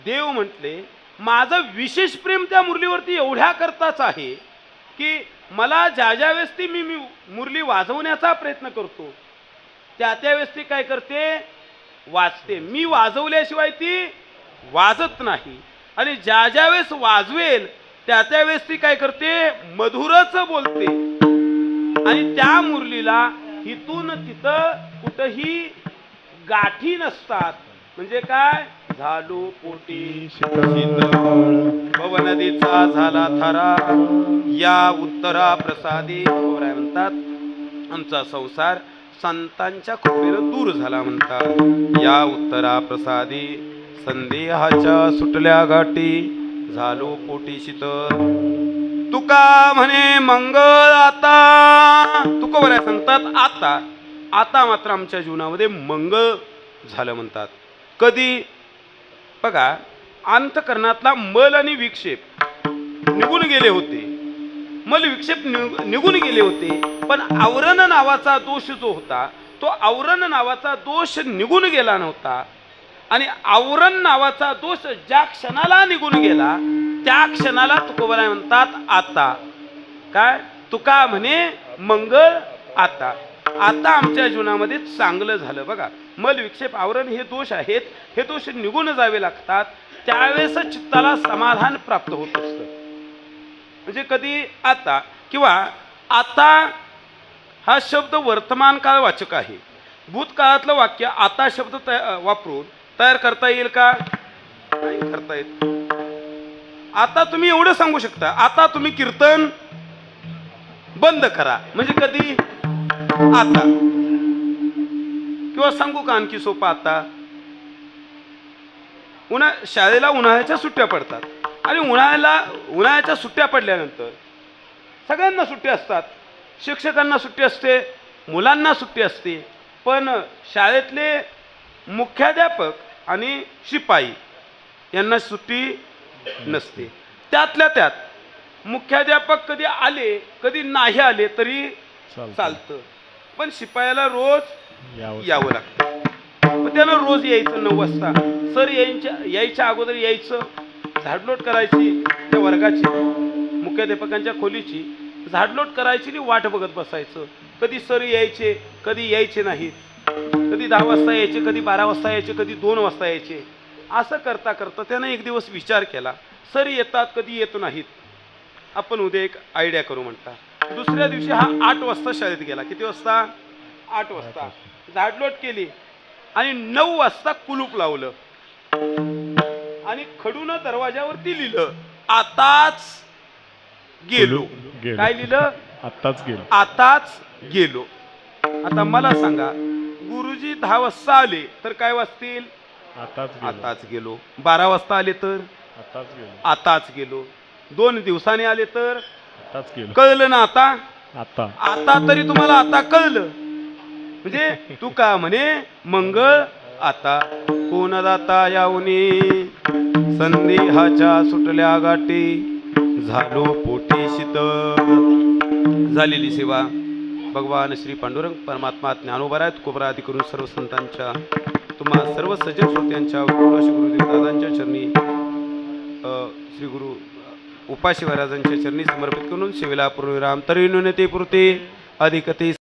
देव म्हटले, माझं विशेष प्रेम त्या मुरलीवरती एवढ्या करताच आहे की मला ज्या ज्या वेळेस ती मी मुरली वाजवण्याचा प्रयत्न करतो, त्या वेळेस ती काय करते, वाजते. मी वाजवल्याशिवाय ती वाजत नाही. आणि ज्या ज्या वेळेस वाजवेल त्या वेळेस ती काय करते, मधुरच बोलते. आणि त्या मुरलीला इथून तिथं कुठंही गाठी नसतात. म्हणजे काय, झालो पोटी भव नदीचा झाला थारा, या उत्तरा प्रसादी म्हणतात. आमचा संसार संतांच्या कृपेनं दूर झाला म्हणतात. या उत्तरा प्रसादी संदेहाच्या सुटल्या गाठी, झालो पोटी शीतल. तुका म्हणे मंगळ आता, तुकोबऱ्या सांगतात आता मात्र आमच्या जीवनामध्ये मंगळ झालं म्हणतात. कधी? बघा, अंतकरणातला मल आणि विक्षेप निघून गेले होते, मल विक्षेप निघून गेले होते. पण आवरण नावाचा दोष जो होता, तो आवरण नावाचा दोष निघून गेला नव्हता. आणि आवरण नावाचा दोष ज्या क्षणाला निघून गेला त्या क्षणाला तुकोबराय म्हणतात आता. काय? तुका म्हणे मंगळ आता. आता आमच्या जीवनामध्ये चांगलं झालं. बघा, मल विक्षेप आवरण हे दोष आहेत, हे दोष निघून जावे लागतात. त्यावेळेस चित्ताला समाधान प्राप्त होत असतं. म्हणजे कधी आता किंवा आता हा शब्द वर्तमान काळ वाचक आहे. भूतकाळातलं वाक्य आता शब्द वापरून तयार करता येईल का? नाही करता येत. आता तुम्ही एवढं सांगू शकता, आता तुम्ही कीर्तन बंद करा, म्हणजे कधी? आता. किंवा सांगू का आणखी सोपा? आता शाळेला उन्हाळ्याच्या सुट्ट्या पडतात आणि उन्हाळ्याच्या सुट्ट्या पडल्यानंतर सगळ्यांना सुट्टी असतात. शिक्षकांना सुट्टी असते, मुलांना सुट्टी असते, पण शाळेतले मुख्याध्यापक आणि शिपाई यांना सुट्टी नसते. त्यातल्या त्यात मुख्याध्यापक कधी आले कधी नाही आले तरी चालतं, पण शिपायाला रोज यावं लागतं. मग त्यानं रोज यायचं 9 वाजता. सर यायच्या अगोदर यायचं, झाडलोट करायची त्या वर्गाची, मुख्याध्यापकांच्या खोलीची झाडलोट करायची आणि वाट बघत बसायचं. कधी सर यायचे कधी यायचे नाहीत, कधी 10 वाजता यायचे, कधी 12 वाजता यायचे, कधी 2 वाजता यायचे. असं करता करता त्यानं एक दिवस विचार केला, सर येतात कधी येत नाहीत, आपण उद्या एक आयडिया करू म्हणता. दुसऱ्या दिवशी हा 8 वाजता शाळेत गेला. किती वाजता? 8 वाजता. झाडलोट केली आणि 9 वाजता कुलूप लावलं आणि खडून दरवाजावरती लिहिलं, आताच गेलो. काय लिहिलं? आताच गेलो. आताच गेलो. आता मला सांगा, गुरुजी 10 वाजता आले तर काय वाजतील? आताच गेलो. 12 वाजता आले तर आताच गेलो. 2 दिवसांनी आले तर कळलं ना? आता तरी तुम्हाला आता कळलं. म्हणजे तू का म्हणे मंगळ आता. कोण दाता यावनी संदेहाच्या सुटल्या गाठी, झालो पोटी शीतल. झालेली सेवा भगवान श्री पांडुरंग परमात्मा ज्ञानोबा तुकोबरादी करून सर्व संतांच्या, तुम्हा सर्व सज्जन श्रोत्यांच्या, गुरुदेव दादांच्या चरणी, श्री गुरु उपाशी महाराजांच्या चरणी समर्पित करून सेवेला पूर्णविराम. तरी न्यूनते पुरते अधिकते